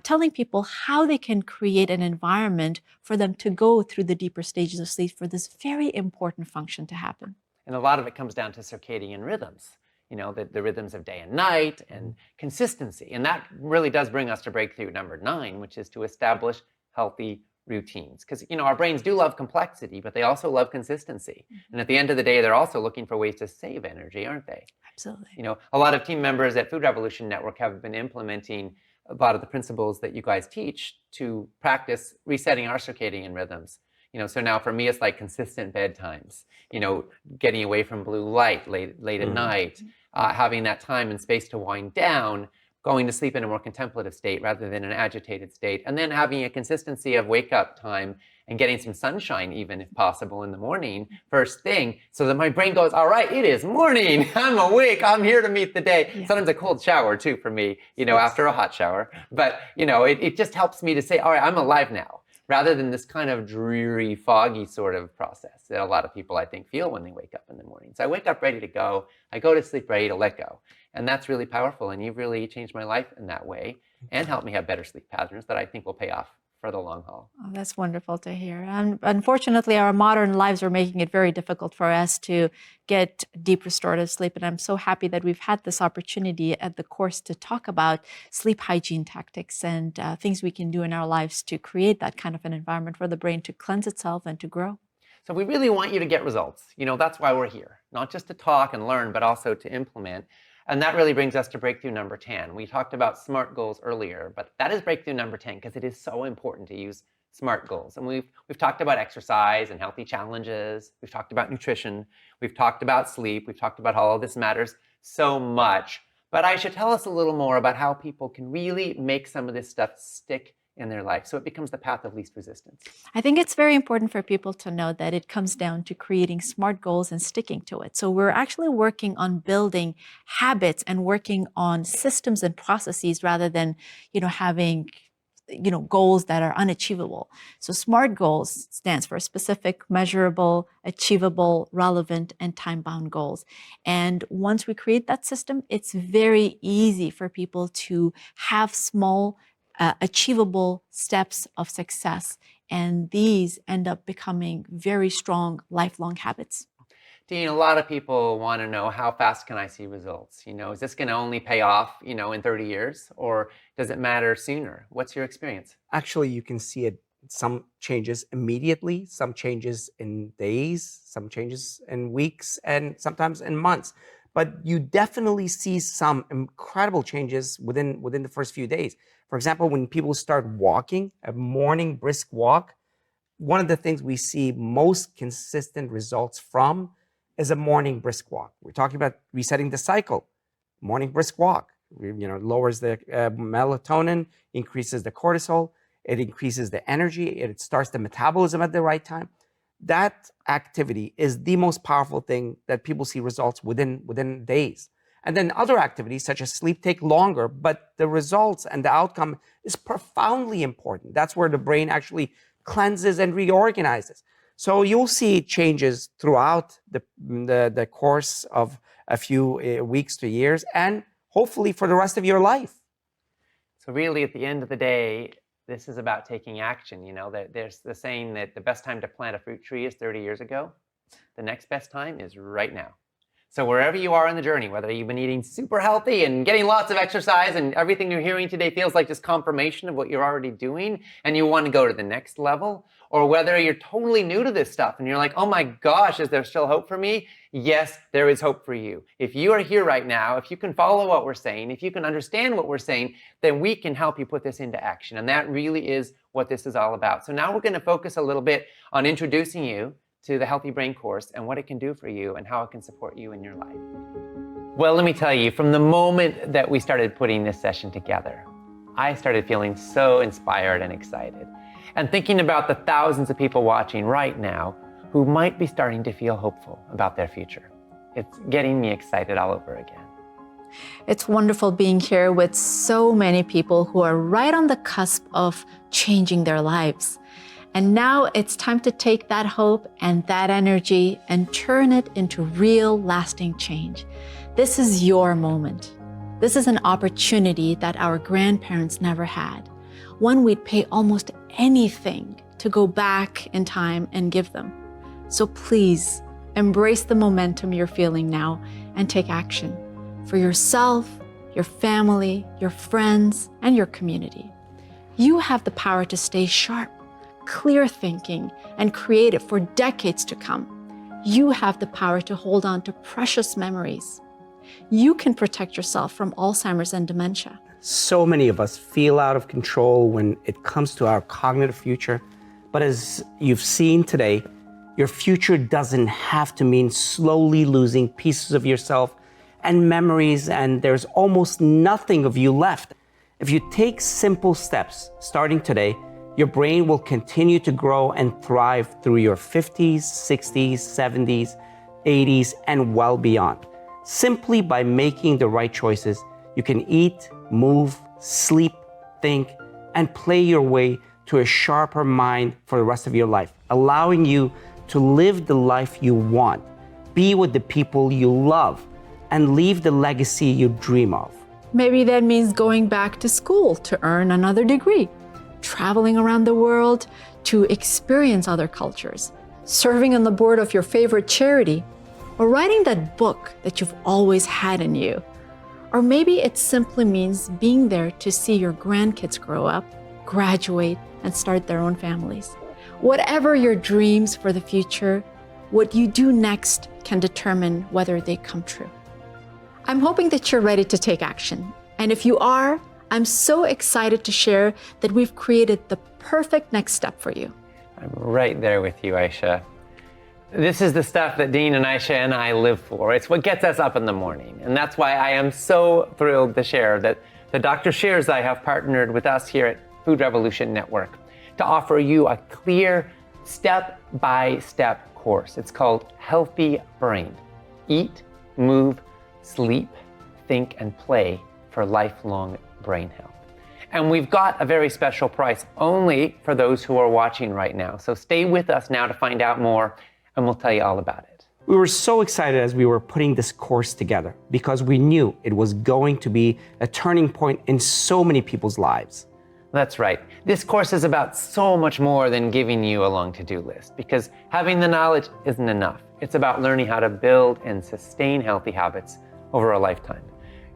telling people how they can create an environment for them to go through the deeper stages of sleep for this very important function to happen. And a lot of it comes down to circadian rhythms, the rhythms of day and night and consistency. And that really does bring us to breakthrough number 9, which is to establish healthy routines. Because, our brains do love complexity, but they also love consistency. And at the end of the day, they're also looking for ways to save energy, aren't they? Absolutely. A lot of team members at Food Revolution Network have been implementing a lot of the principles that you guys teach to practice resetting our circadian rhythms. So now for me, it's like consistent bedtimes, getting away from blue light late at night, having that time and space to wind down, going to sleep in a more contemplative state rather than an agitated state, and then having a consistency of wake up time and getting some sunshine, even if possible, in the morning, first thing, so that my brain goes, all right, it is morning, I'm awake, I'm here to meet the day. Yeah. Sometimes a cold shower too for me, after a hot shower. But, it just helps me to say, all right, I'm alive now, rather than this kind of dreary, foggy sort of process that a lot of people, I think, feel when they wake up in the morning. So I wake up ready to go, I go to sleep ready to let go. And that's really powerful. And you've really changed my life in that way and helped me have better sleep patterns that I think will pay off for the long haul. Oh, that's wonderful to hear. And unfortunately, our modern lives are making it very difficult for us to get deep restorative sleep. And I'm so happy that we've had this opportunity at the course to talk about sleep hygiene tactics and things we can do in our lives to create that kind of an environment for the brain to cleanse itself and to grow. So we really want you to get results. That's why we're here, not just to talk and learn, but also to implement. And that really brings us to breakthrough number 10. We talked about SMART goals earlier, but that is breakthrough number 10 because it is so important to use SMART goals. And we've talked about exercise and healthy challenges. We've talked about nutrition. We've talked about sleep. We've talked about how all this matters so much. But Aisha, tell us a little more about how people can really make some of this stuff stick in their life so it becomes the path of least resistance. I think it's very important for people to know that it comes down to creating SMART goals and sticking to it. So we're actually working on building habits and working on systems and processes rather than, having goals that are unachievable. So SMART goals stands for specific, measurable, achievable, relevant, and time-bound goals. And once we create that system, it's very easy for people to have small achievable steps of success. And these end up becoming very strong, lifelong habits. Dean, a lot of people want to know, how fast can I see results? Is this going to only pay off, in 30 years? Or does it matter sooner? What's your experience? Actually, you can see it, some changes immediately, some changes in days, some changes in weeks, and sometimes in months. But you definitely see some incredible changes within the first few days. For example, when people start walking, a morning brisk walk, one of the things we see most consistent results from is a morning brisk walk. We're talking about resetting the cycle. Morning brisk walk, lowers the melatonin, increases the cortisol, it increases the energy, it starts the metabolism at the right time. That activity is the most powerful thing that people see results within days. And then other activities such as sleep take longer, but the results and the outcome is profoundly important. That's where the brain actually cleanses and reorganizes. So you'll see changes throughout the course of a few weeks to years, and hopefully for the rest of your life. So really, at the end of the day, this is about taking action. That there's the saying that the best time to plant a fruit tree is 30 years ago. The next best time is right now. So wherever you are in the journey, whether you've been eating super healthy and getting lots of exercise and everything you're hearing today feels like just confirmation of what you're already doing and you want to go to the next level, or whether you're totally new to this stuff and you're like, oh my gosh, is there still hope for me? Yes, there is hope for you. If you are here right now, if you can follow what we're saying, if you can understand what we're saying, then we can help you put this into action. And that really is what this is all about. So now we're going to focus a little bit on introducing you to the Healthy Brain course and what it can do for you and how it can support you in your life. Well, let me tell you, from the moment that we started putting this session together, I started feeling so inspired and excited, and thinking about the thousands of people watching right now who might be starting to feel hopeful about their future. It's getting me excited all over again. It's wonderful being here with so many people who are right on the cusp of changing their lives. And now it's time to take that hope and that energy and turn it into real, lasting change. This is your moment. This is an opportunity that our grandparents never had, one we'd pay almost anything to go back in time and give them. So please embrace the momentum you're feeling now and take action for yourself, your family, your friends, and your community. You have the power to stay sharp, clear thinking, and creative for decades to come. You have the power to hold on to precious memories. You can protect yourself from Alzheimer's and dementia. So many of us feel out of control when it comes to our cognitive future. But as you've seen today, your future doesn't have to mean slowly losing pieces of yourself and memories, and there's almost nothing of you left. If you take simple steps starting today, your brain will continue to grow and thrive through your 50s, 60s, 70s, 80s, and well beyond. Simply by making the right choices, you can eat, move, sleep, think, and play your way to a sharper mind for the rest of your life, allowing you to live the life you want, be with the people you love, and leave the legacy you dream of. Maybe that means going back to school to earn another degree, traveling around the world to experience other cultures, serving on the board of your favorite charity, or writing that book that you've always had in you. Or maybe it simply means being there to see your grandkids grow up, graduate, and start their own families. Whatever your dreams for the future, what you do next can determine whether they come true. I'm hoping that you're ready to take action. And if you are, I'm so excited to share that we've created the perfect next step for you. I'm right there with you, Aisha. This is the stuff that Dean and Aisha and I live for. It's what gets us up in the morning. And that's why I am so thrilled to share that the Dr. Shirzai have partnered with us here at Food Revolution Network to offer you a clear step-by-step course. It's called Healthy Brain. Eat, move, sleep, think, and play for lifelong brain health. And we've got a very special price only for those who are watching right now. So stay with us now to find out more, and we'll tell you all about it. We were so excited as we were putting this course together because we knew it was going to be a turning point in so many people's lives. That's right. This course is about so much more than giving you a long to-do list, because having the knowledge isn't enough. It's about learning how to build and sustain healthy habits over a lifetime.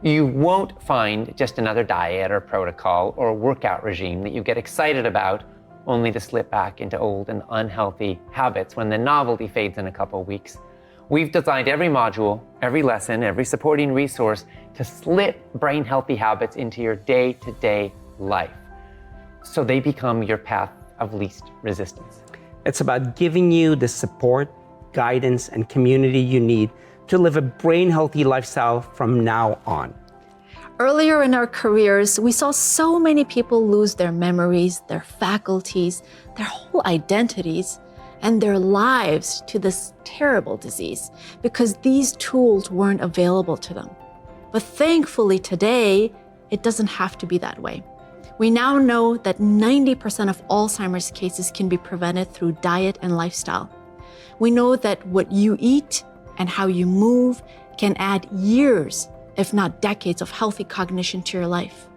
You won't find just another diet or protocol or workout regime that you get excited about only to slip back into old and unhealthy habits when the novelty fades in a couple weeks. We've designed every module, every lesson, every supporting resource to slip brain healthy habits into your day-to-day life, so they become your path of least resistance. It's about giving you the support, guidance, and community you need to live a brain-healthy lifestyle from now on. Earlier in our careers, we saw so many people lose their memories, their faculties, their whole identities, and their lives to this terrible disease because these tools weren't available to them. But thankfully today, it doesn't have to be that way. We now know that 90% of Alzheimer's cases can be prevented through diet and lifestyle. We know that what you eat and how you move can add years, if not decades, of healthy cognition to your life.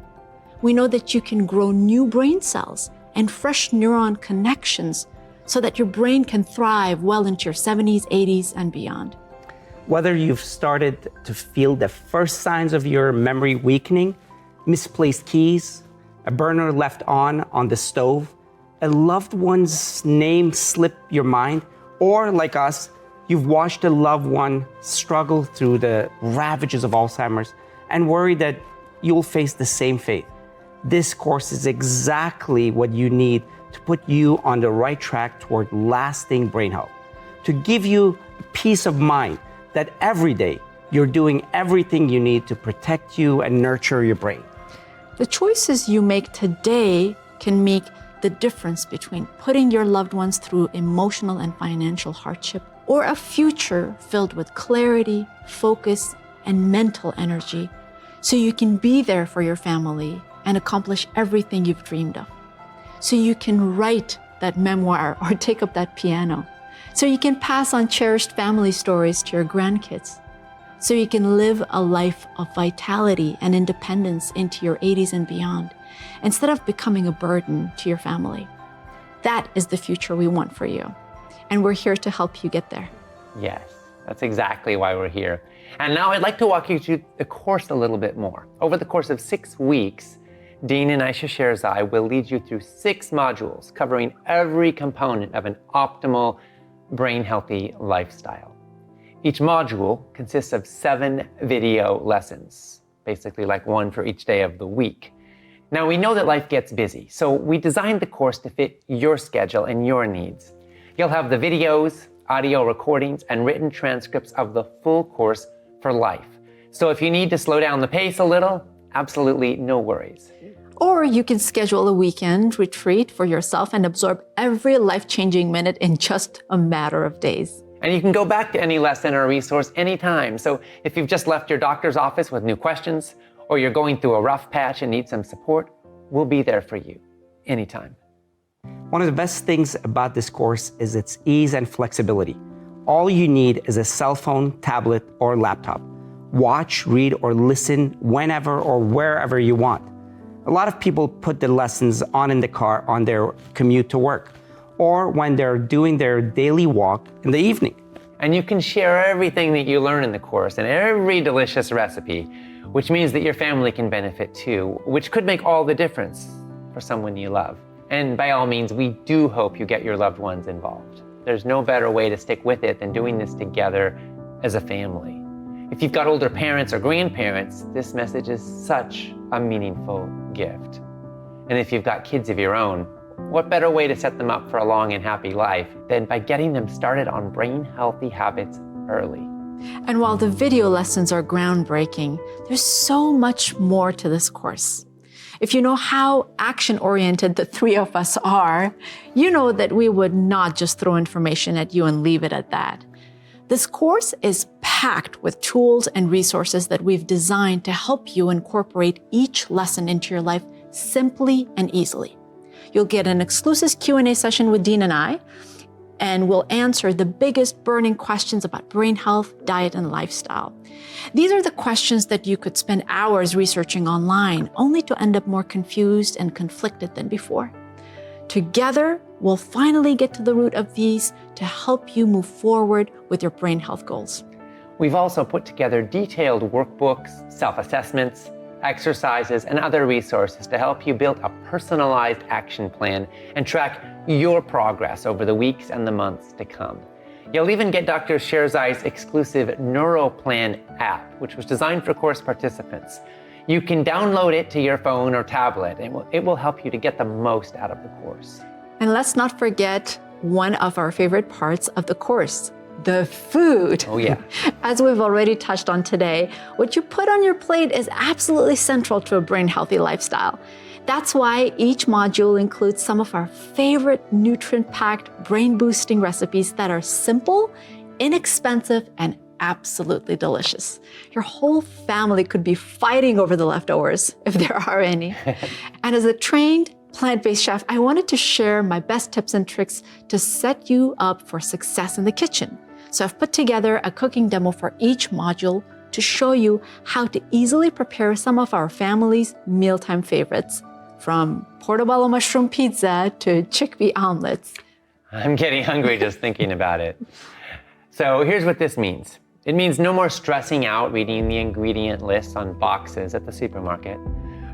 We know that you can grow new brain cells and fresh neuron connections so that your brain can thrive well into your 70s, 80s, and beyond. Whether you've started to feel the first signs of your memory weakening, misplaced keys, a burner left on the stove, a loved one's name slip your mind, or like us, you've watched a loved one struggle through the ravages of Alzheimer's and worry that you'll face the same fate. This course is exactly what you need to put you on the right track toward lasting brain health, to give you peace of mind that every day you're doing everything you need to protect you and nurture your brain. The choices you make today can make the difference between putting your loved ones through emotional and financial hardship or a future filled with clarity, focus, and mental energy, so you can be there for your family and accomplish everything you've dreamed of. So you can write that memoir or take up that piano. So you can pass on cherished family stories to your grandkids. So you can live a life of vitality and independence into your 80s and beyond, instead of becoming a burden to your family. That is the future we want for you. And we're here to help you get there. Yes, that's exactly why we're here. And now I'd like to walk you through the course a little bit more. Over the course of 6 weeks, Dean and Aisha Sherzai will lead you through 6 modules covering every component of an optimal, brain-healthy lifestyle. Each module consists of 7 video lessons, basically like one for each day of the week. Now, we know that life gets busy, so we designed the course to fit your schedule and your needs. You'll have the videos, audio recordings, and written transcripts of the full course for life. So if you need to slow down the pace a little, absolutely no worries. Or you can schedule a weekend retreat for yourself and absorb every life-changing minute in just a matter of days. And you can go back to any lesson or resource anytime. So if you've just left your doctor's office with new questions, or you're going through a rough patch and need some support, we'll be there for you anytime. One of the best things about this course is its ease and flexibility. All you need is a cell phone, tablet, or laptop. Watch, read, or listen whenever or wherever you want. A lot of people put the lessons on in the car on their commute to work, or when they're doing their daily walk in the evening. And you can share everything that you learn in the course and every delicious recipe, which means that your family can benefit too, which could make all the difference for someone you love. And by all means, we do hope you get your loved ones involved. There's no better way to stick with it than doing this together as a family. If you've got older parents or grandparents, this message is such a meaningful gift. And if you've got kids of your own, what better way to set them up for a long and happy life than by getting them started on brain-healthy habits early? And while the video lessons are groundbreaking, there's so much more to this course. If you know how action-oriented the 3 of us are, you know that we would not just throw information at you and leave it at that. This course is packed with tools and resources that we've designed to help you incorporate each lesson into your life simply and easily. You'll get an exclusive Q&A session with Dean and I, and we'll answer the biggest burning questions about brain health, diet, and lifestyle. These are the questions that you could spend hours researching online, only to end up more confused and conflicted than before. Together, we'll finally get to the root of these to help you move forward with your brain health goals. We've also put together detailed workbooks, self-assessments, exercises, and other resources to help you build a personalized action plan and track your progress over the weeks and the months to come. You'll even get Dr. Sherzai's exclusive NeuroPlan app, which was designed for course participants. You can download it to your phone or tablet, and it will help you to get the most out of the course. And let's not forget one of our favorite parts of the course, the food. Oh yeah. As we've already touched on today, what you put on your plate is absolutely central to a brain-healthy lifestyle. That's why each module includes some of our favorite nutrient-packed, brain-boosting recipes that are simple, inexpensive, and absolutely delicious. Your whole family could be fighting over the leftovers, if there are any. And as a trained plant-based chef, I wanted to share my best tips and tricks to set you up for success in the kitchen. So I've put together a cooking demo for each module to show you how to easily prepare some of our family's mealtime favorites, from portobello mushroom pizza to chickpea omelets. I'm getting hungry just thinking about it. So here's what this means. It means no more stressing out reading the ingredient lists on boxes at the supermarket.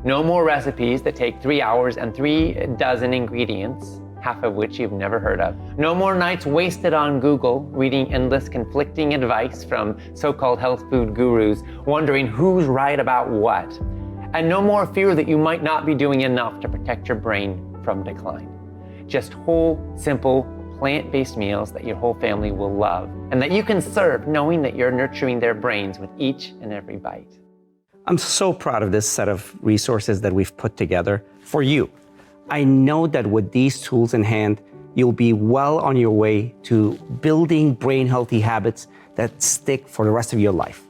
No more recipes that take 3 hours and 3 dozen ingredients, half of which you've never heard of. No more nights wasted on Google reading endless conflicting advice from so-called health food gurus, wondering who's right about what. And no more fear that you might not be doing enough to protect your brain from decline. Just whole, simple, plant-based meals that your whole family will love and that you can serve knowing that you're nurturing their brains with each and every bite. I'm so proud of this set of resources that we've put together for you. I know that with these tools in hand, you'll be well on your way to building brain-healthy habits that stick for the rest of your life.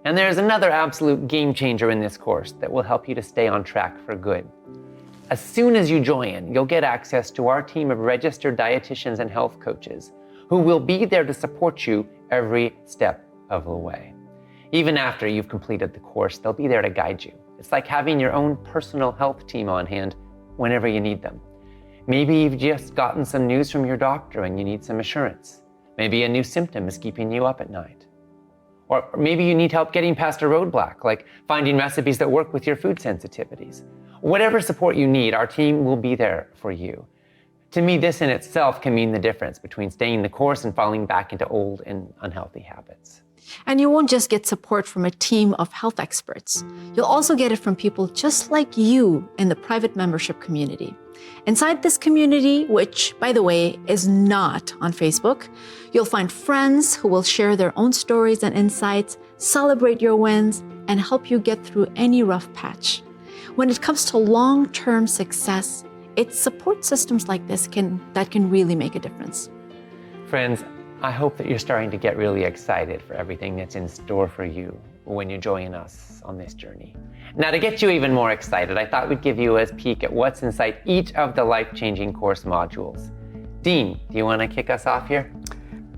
And there's another absolute game changer in this course that will help you to stay on track for good. As soon as you join, you'll get access to our team of registered dietitians and health coaches who will be there to support you every step of the way. Even after you've completed the course, they'll be there to guide you. It's like having your own personal health team on hand whenever you need them. Maybe you've just gotten some news from your doctor and you need some assurance. Maybe a new symptom is keeping you up at night. Or maybe you need help getting past a roadblock, like finding recipes that work with your food sensitivities. Whatever support you need, our team will be there for you. To me, this in itself can mean the difference between staying the course and falling back into old and unhealthy habits. And you won't just get support from a team of health experts. You'll also get it from people just like you in the private membership community. Inside this community, which, by the way, is not on Facebook, you'll find friends who will share their own stories and insights, celebrate your wins, and help you get through any rough patch. When it comes to long-term success, it's support systems like this that can really make a difference. Friends, I hope that you're starting to get really excited for everything that's in store for you when you join us on this journey. Now, to get you even more excited, I thought we'd give you a peek at what's inside each of the life-changing course modules. Dean, do you want to kick us off here?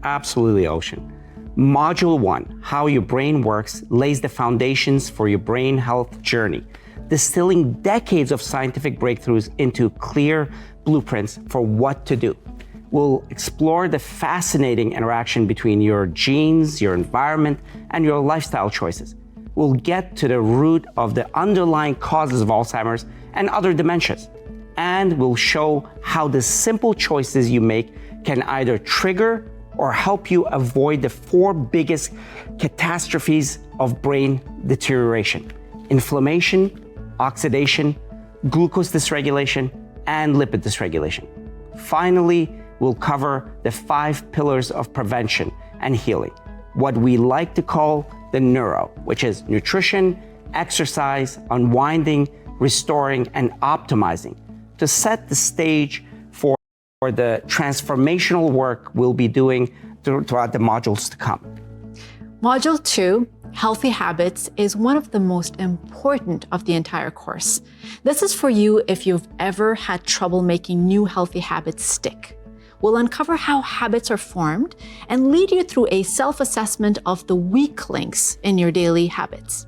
Absolutely, Ocean. Module 1, How Your Brain Works, lays the foundations for your brain health journey, distilling decades of scientific breakthroughs into clear blueprints for what to do. We'll explore the fascinating interaction between your genes, your environment, and your lifestyle choices. We'll get to the root of the underlying causes of Alzheimer's and other dementias. And we'll show how the simple choices you make can either trigger or help you avoid the 4 biggest catastrophes of brain deterioration: inflammation, oxidation, glucose dysregulation, and lipid dysregulation. Finally, we'll cover the 5 pillars of prevention and healing, what we like to call the neuro, which is nutrition, exercise, unwinding, restoring, and optimizing, to set the stage for the transformational work we'll be doing throughout the modules to come. Module 2, Healthy Habits, is one of the most important of the entire course. This is for you if you've ever had trouble making new healthy habits stick. We'll uncover how habits are formed and lead you through a self-assessment of the weak links in your daily habits.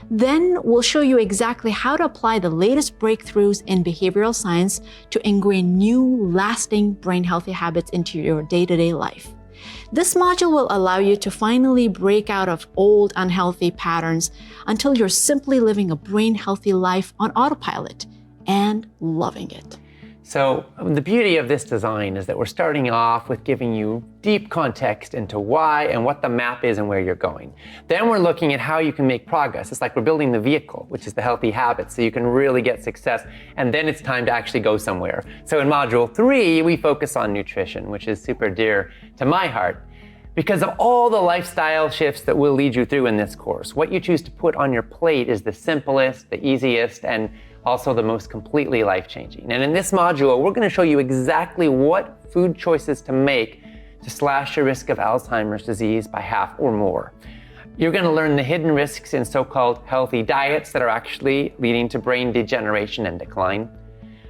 Then we'll show you exactly how to apply the latest breakthroughs in behavioral science to ingrain new, lasting brain healthy habits into your day-to-day life. This module will allow you to finally break out of old, unhealthy patterns until you're simply living a brain-healthy life on autopilot and loving it. So the beauty of this design is that we're starting off with giving you deep context into why and what the map is and where you're going. Then we're looking at how you can make progress. It's like we're building the vehicle, which is the healthy habits, so you can really get success. And then it's time to actually go somewhere. So in module 3, we focus on nutrition, which is super dear to my heart, because of all the lifestyle shifts that we'll lead you through in this course. What you choose to put on your plate is the simplest, the easiest, and also the most completely life-changing. And in this module, we're going to show you exactly what food choices to make to slash your risk of Alzheimer's disease by half or more. You're going to learn the hidden risks in so-called healthy diets that are actually leading to brain degeneration and decline.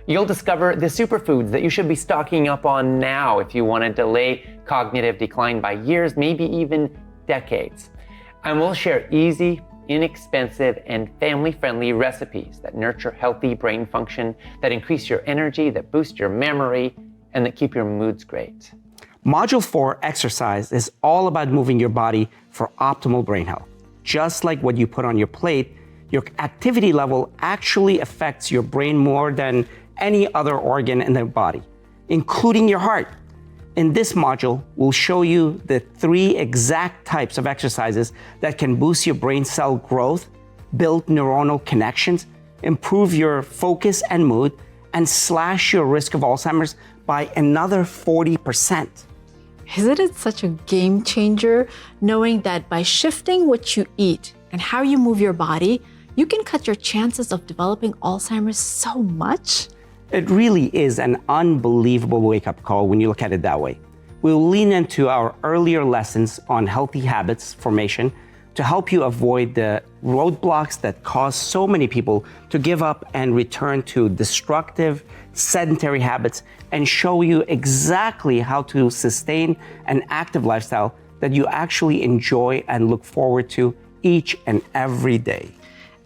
You'll discover the superfoods that you should be stocking up on now if you want to delay cognitive decline by years, maybe even decades. And we'll share easy, inexpensive, and family-friendly recipes that nurture healthy brain function, that increase your energy, that boost your memory, and that keep your moods great. Module 4, Exercise, is all about moving your body for optimal brain health. Just like what you put on your plate, your activity level actually affects your brain more than any other organ in the body, including your heart. In this module, we'll show you the 3 exact types of exercises that can boost your brain cell growth, build neuronal connections, improve your focus and mood, and slash your risk of Alzheimer's by another 40%. Isn't it such a game changer knowing that by shifting what you eat and how you move your body, you can cut your chances of developing Alzheimer's so much? It really is an unbelievable wake-up call when you look at it that way. We'll lean into our earlier lessons on healthy habits formation to help you avoid the roadblocks that cause so many people to give up and return to destructive, sedentary habits, and show you exactly how to sustain an active lifestyle that you actually enjoy and look forward to each and every day.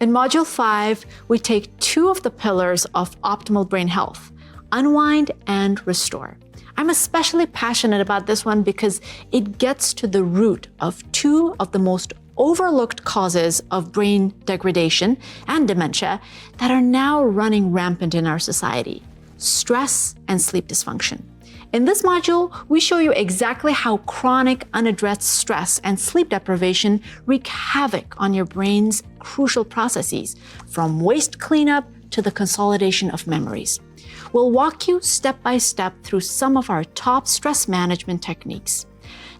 In Module 5, we take 2 of the pillars of optimal brain health, unwind and restore. I'm especially passionate about this one because it gets to the root of 2 of the most overlooked causes of brain degradation and dementia that are now running rampant in our society: stress and sleep dysfunction. In this module, we show you exactly how chronic unaddressed stress and sleep deprivation wreak havoc on your brain's crucial processes, from waste cleanup to the consolidation of memories. We'll walk you step by step through some of our top stress management techniques.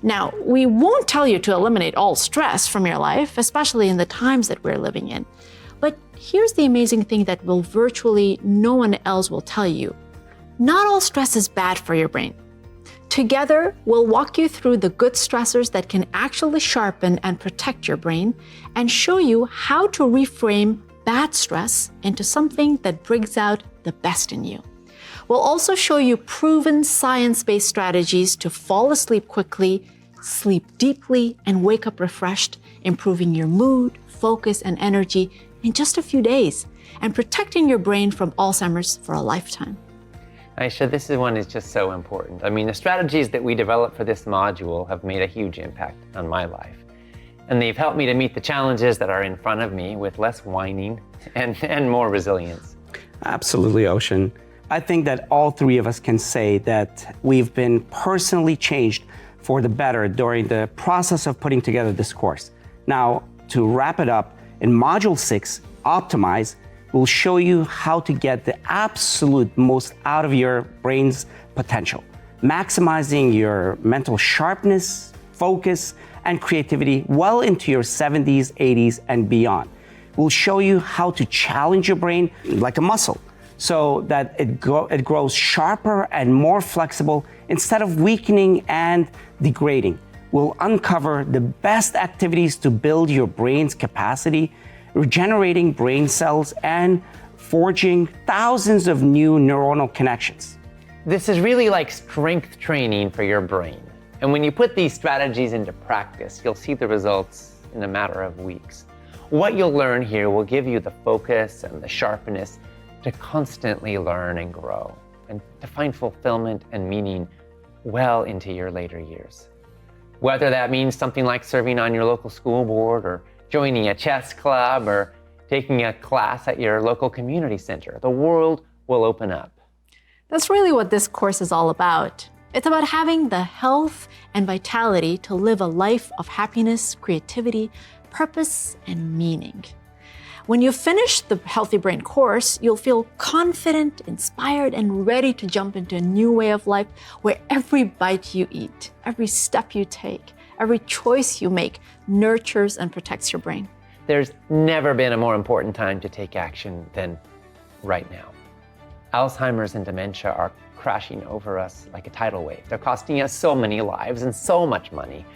Now, we won't tell you to eliminate all stress from your life, especially in the times that we're living in. But here's the amazing thing that virtually no one else will tell you. Not all stress is bad for your brain. Together, we'll walk you through the good stressors that can actually sharpen and protect your brain and show you how to reframe bad stress into something that brings out the best in you. We'll also show you proven science-based strategies to fall asleep quickly, sleep deeply, and wake up refreshed, improving your mood, focus, and energy in just a few days, and protecting your brain from Alzheimer's for a lifetime. Aisha, this one is just so important. I mean, the strategies that we developed for this module have made a huge impact on my life. And they've helped me to meet the challenges that are in front of me with less whining and more resilience. Absolutely, Ocean. I think that all 3 of us can say that we've been personally changed for the better during the process of putting together this course. Now, to wrap it up, in Module 6, Optimize, we'll show you how to get the absolute most out of your brain's potential, maximizing your mental sharpness, focus, and creativity well into your 70s, 80s, and beyond. We'll show you how to challenge your brain like a muscle, so that it grows sharper and more flexible instead of weakening and degrading. We'll uncover the best activities to build your brain's capacity, regenerating brain cells, and forging thousands of new neuronal connections. This is really like strength training for your brain. And when you put these strategies into practice, you'll see the results in a matter of weeks. What you'll learn here will give you the focus and the sharpness to constantly learn and grow, and to find fulfillment and meaning well into your later years. Whether that means something like serving on your local school board, or joining a chess club, or taking a class at your local community center, the world will open up. That's really what this course is all about. It's about having the health and vitality to live a life of happiness, creativity, purpose, and meaning. When you finish the Healthy Brain course, you'll feel confident, inspired, and ready to jump into a new way of life where every bite you eat, every step you take, every choice you make nurtures and protects your brain. There's never been a more important time to take action than right now. Alzheimer's and dementia are crashing over us like a tidal wave. They're costing us so many lives and so much money.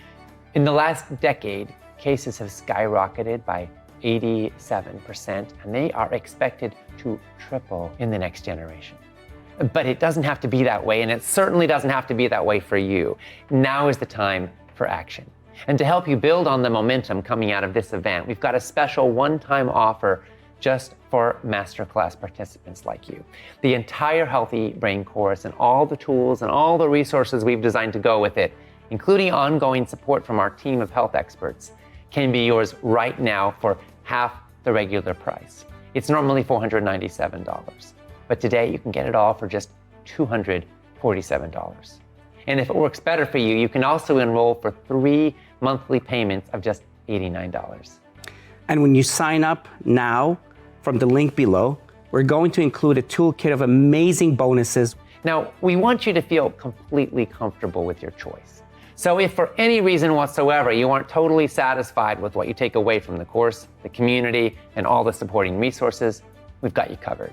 In the last decade, cases have skyrocketed by 87%, and they are expected to triple in the next generation. But it doesn't have to be that way, and it certainly doesn't have to be that way for you. Now is the time for action. And to help you build on the momentum coming out of this event, we've got a special one-time offer just for masterclass participants like you. The entire Healthy Brain course and all the tools and all the resources we've designed to go with it including ongoing support from our team of health experts, can be yours right now for half the regular price. It's normally $497, but today you can get it all for just $247. And if it works better for you, you can also enroll for 3 monthly payments of just $89. And when you sign up now from the link below, we're going to include a toolkit of amazing bonuses. Now, we want you to feel completely comfortable with your choice. So if for any reason whatsoever you aren't totally satisfied with what you take away from the course, the community, and all the supporting resources, we've got you covered.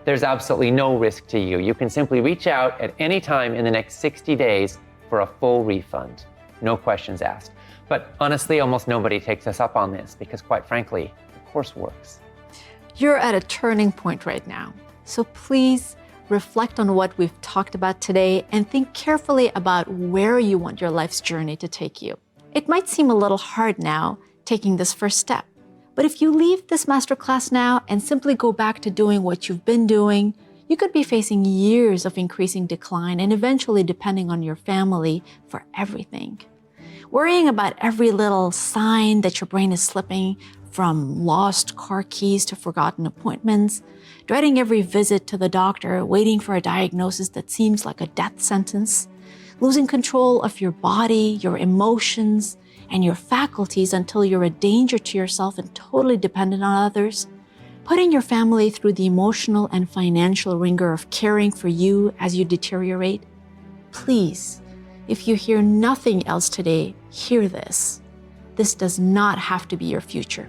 There's absolutely no risk to you. You can simply reach out at any time in the next 60 days for a full refund. No questions asked. But honestly, almost nobody takes us up on this because, quite frankly, the course works. You're at a turning point right now. So please reflect on what we've talked about today and think carefully about where you want your life's journey to take you. It might seem a little hard now, taking this first step. But if you leave this masterclass now and simply go back to doing what you've been doing, you could be facing years of increasing decline and eventually depending on your family for everything. Worrying about every little sign that your brain is slipping, from lost car keys to forgotten appointments, dreading every visit to the doctor, waiting for a diagnosis that seems like a death sentence, losing control of your body, your emotions, and your faculties until you're a danger to yourself and totally dependent on others, putting your family through the emotional and financial wringer of caring for you as you deteriorate. Please, if you hear nothing else today, hear this. This does not have to be your future.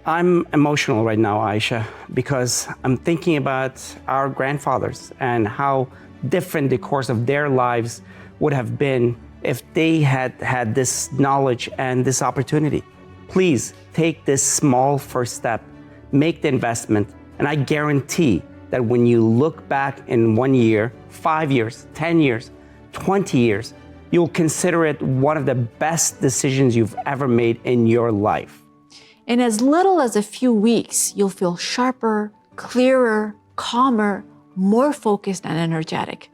I'm emotional right now, Aisha, because I'm thinking about our grandfathers and how different the course of their lives would have been if they had had this knowledge and this opportunity. Please take this small first step, make the investment, and I guarantee that when you look back in 1 year, 5 years, 10 years, 20 years, you'll consider it one of the best decisions you've ever made in your life. In as little as a few weeks, you'll feel sharper, clearer, calmer, more focused and energetic.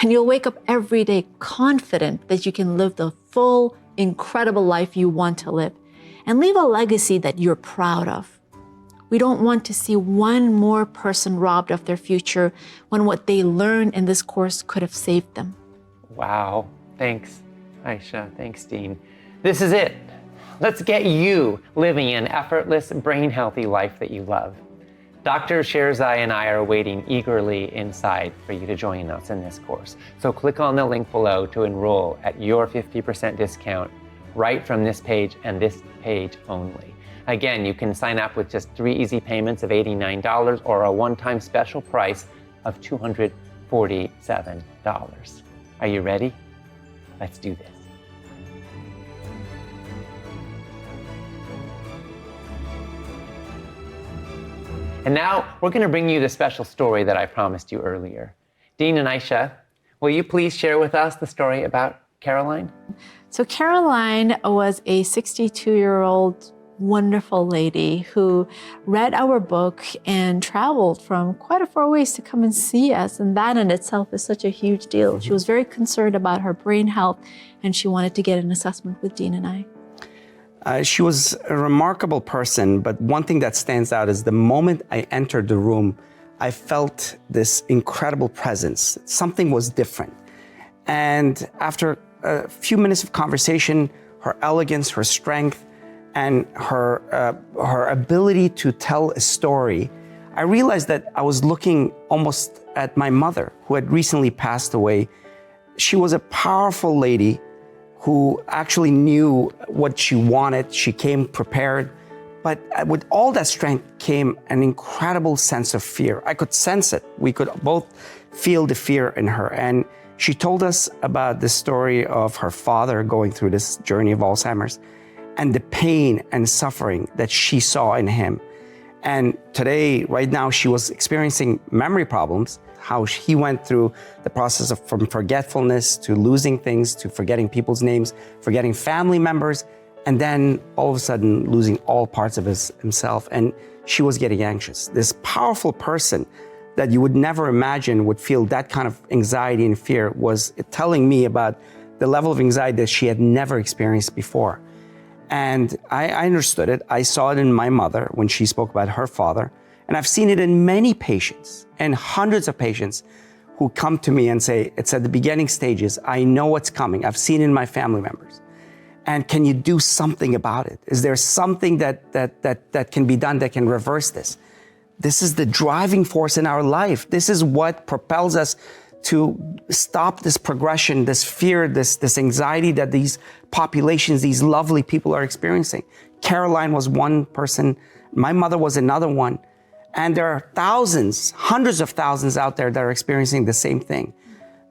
And you'll wake up every day confident that you can live the full, incredible life you want to live and leave a legacy that you're proud of. We don't want to see one more person robbed of their future when what they learned in this course could have saved them. Wow. Thanks, Aisha. Thanks, Dean. This is it. Let's get you living an effortless, brain-healthy life that you love. Dr. Sherzai and I are waiting eagerly inside for you to join us in this course. So click on the link below to enroll at your 50% discount right from this page and this page only. Again, you can sign up with just 3 easy payments of $89 or a one-time special price of $247. Are you ready? Let's do this. And now we're going to bring you the special story that I promised you earlier. Dean and Aisha, will you please share with us the story about Caroline? So Caroline was a 62-year-old wonderful lady who read our book and traveled from quite a far ways to come and see us. And that in itself is such a huge deal. She was very concerned about her brain health and she wanted to get an assessment with Dean and I. She was a remarkable person, but one thing that stands out is the moment I entered the room, I felt this incredible presence. Something was different. And after a few minutes of conversation, her elegance, her strength, and her ability to tell a story, I realized that I was looking almost at my mother, who had recently passed away. She was a powerful lady who actually knew what she wanted. She came prepared, but with all that strength came an incredible sense of fear. I could sense it. We could both feel the fear in her. And she told us about the story of her father going through this journey of Alzheimer's and the pain and suffering that she saw in him. And today, right now, she was experiencing memory problems, how he went through the process of from forgetfulness to losing things, to forgetting people's names, forgetting family members, and then all of a sudden losing all parts of himself. And she was getting anxious. This powerful person that you would never imagine would feel that kind of anxiety and fear was telling me about the level of anxiety that she had never experienced before. And I understood it. I saw it in my mother when she spoke about her father. And I've seen it in many patients and hundreds of patients who come to me and say, it's at the beginning stages. I know what's coming. I've seen it in my family members. And can you do something about it? Is there something that can be done that can reverse this? This is the driving force in our life. This is what propels us to stop this progression, this fear, this anxiety that these populations, these lovely people are experiencing. Caroline was one person. My mother was another one. And there are thousands, hundreds of thousands out there that are experiencing the same thing.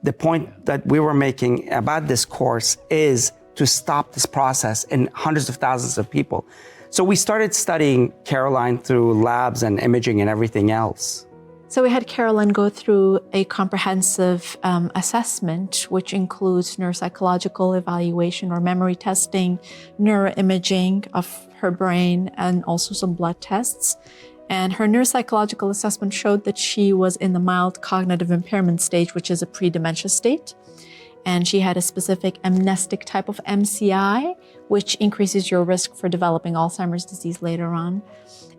The point that we were making about this course is to stop this process in hundreds of thousands of people. So we started studying Caroline through labs and imaging and everything else. So we had Caroline go through a comprehensive assessment, which includes neuropsychological evaluation or memory testing, neuroimaging of her brain, and also some blood tests. And her neuropsychological assessment showed that she was in the mild cognitive impairment stage, which is a pre-dementia state. And she had a specific amnestic type of MCI, which increases your risk for developing Alzheimer's disease later on.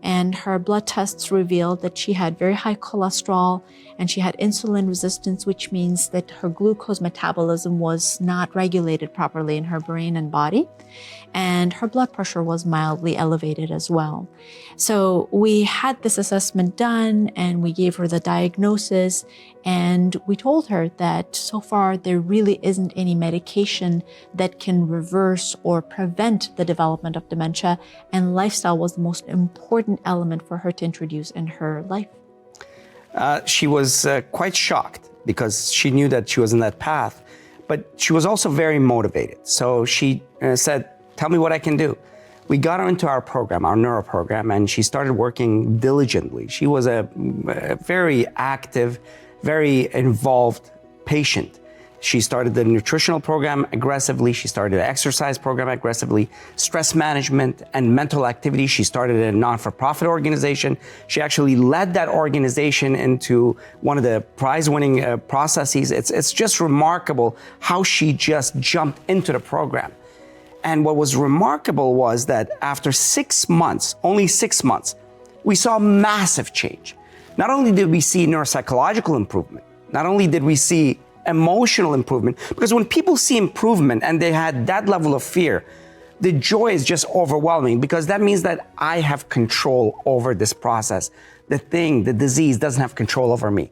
And her blood tests revealed that she had very high cholesterol and she had insulin resistance, which means that her glucose metabolism was not regulated properly in her brain and body. And her blood pressure was mildly elevated as well. So we had this assessment done and we gave her the diagnosis, and we told her that so far there really isn't any medication that can reverse or prevent the development of dementia, and lifestyle was the most important element for her to introduce in her life. She was quite shocked because she knew that she was in that path, but she was also very motivated. So she said, tell me what I can do. We got her into our program, our neuro program, and she started working diligently. She was a very active, very involved patient. She started the nutritional program aggressively. She started the exercise program aggressively, stress management and mental activity. She started a non-for-profit organization. She actually led that organization into one of the prize-winning processes. It's just remarkable how she just jumped into the program. And what was remarkable was that after 6 months, only 6 months, we saw massive change. Not only did we see neuropsychological improvement, not only did we see emotional improvement, because when people see improvement and they had that level of fear, the joy is just overwhelming, because that means that I have control over this process. The disease doesn't have control over me.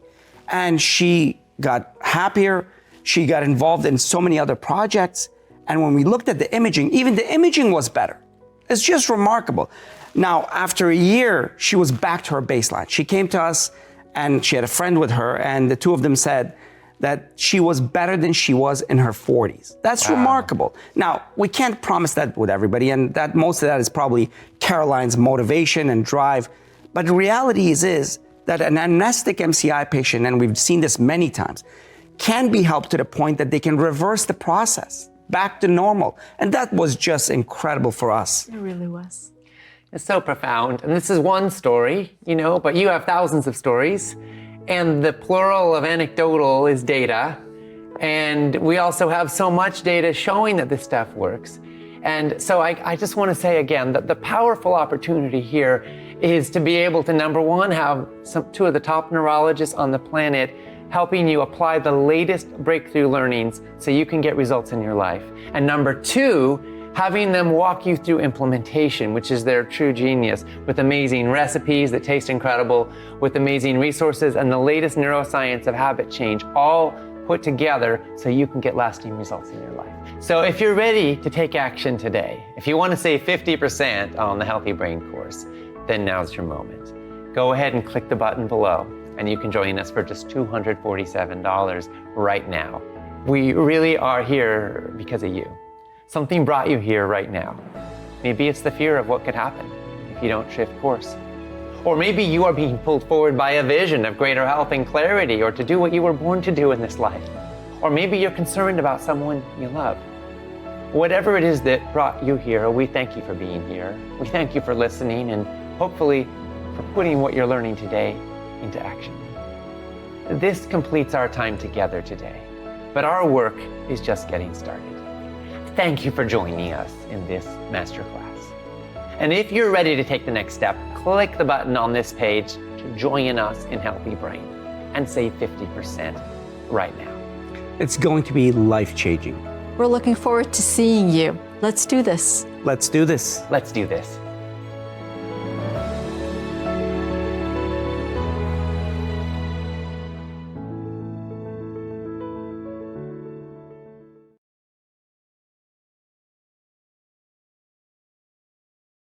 And she got happier. She got involved in so many other projects. And when we looked at the imaging, even the imaging was better. It's just remarkable. Now, after a year, she was back to her baseline. She came to us and she had a friend with her, and the two of them said that she was better than she was in her 40s. That's remarkable. Now, we can't promise that with everybody, and that most of that is probably Caroline's motivation and drive. But the reality is that an amnestic MCI patient, and we've seen this many times, can be helped to the point that they can reverse the process back to normal. And that was just incredible for us. It really was. It's so profound. And this is one story, but you have thousands of stories. And the plural of anecdotal is data. And we also have so much data showing that this stuff works. And so I just want to say again that the powerful opportunity here is to be able to, number one, have two of the top neurologists on the planet helping you apply the latest breakthrough learnings so you can get results in your life. And number two, having them walk you through implementation, which is their true genius, with amazing recipes that taste incredible, with amazing resources and the latest neuroscience of habit change, all put together so you can get lasting results in your life. So if you're ready to take action today, if you want to save 50% on the Healthy Brain course, then now's your moment. Go ahead and click the button below, and you can join us for just $247 right now. We really are here because of you. Something brought you here right now. Maybe it's the fear of what could happen if you don't shift course. Or maybe you are being pulled forward by a vision of greater health and clarity, or to do what you were born to do in this life. Or maybe you're concerned about someone you love. Whatever it is that brought you here, we thank you for being here. We thank you for listening, and hopefully for putting what you're learning today into action. This completes our time together today. but our work is just getting started. Thank you for joining us in this masterclass. And if you're ready to take the next step, click the button on this page to join us in Healthy Brain and save 50% right now. It's going to be life-changing. We're looking forward to seeing you. Let's do this. Let's do this. Let's do this.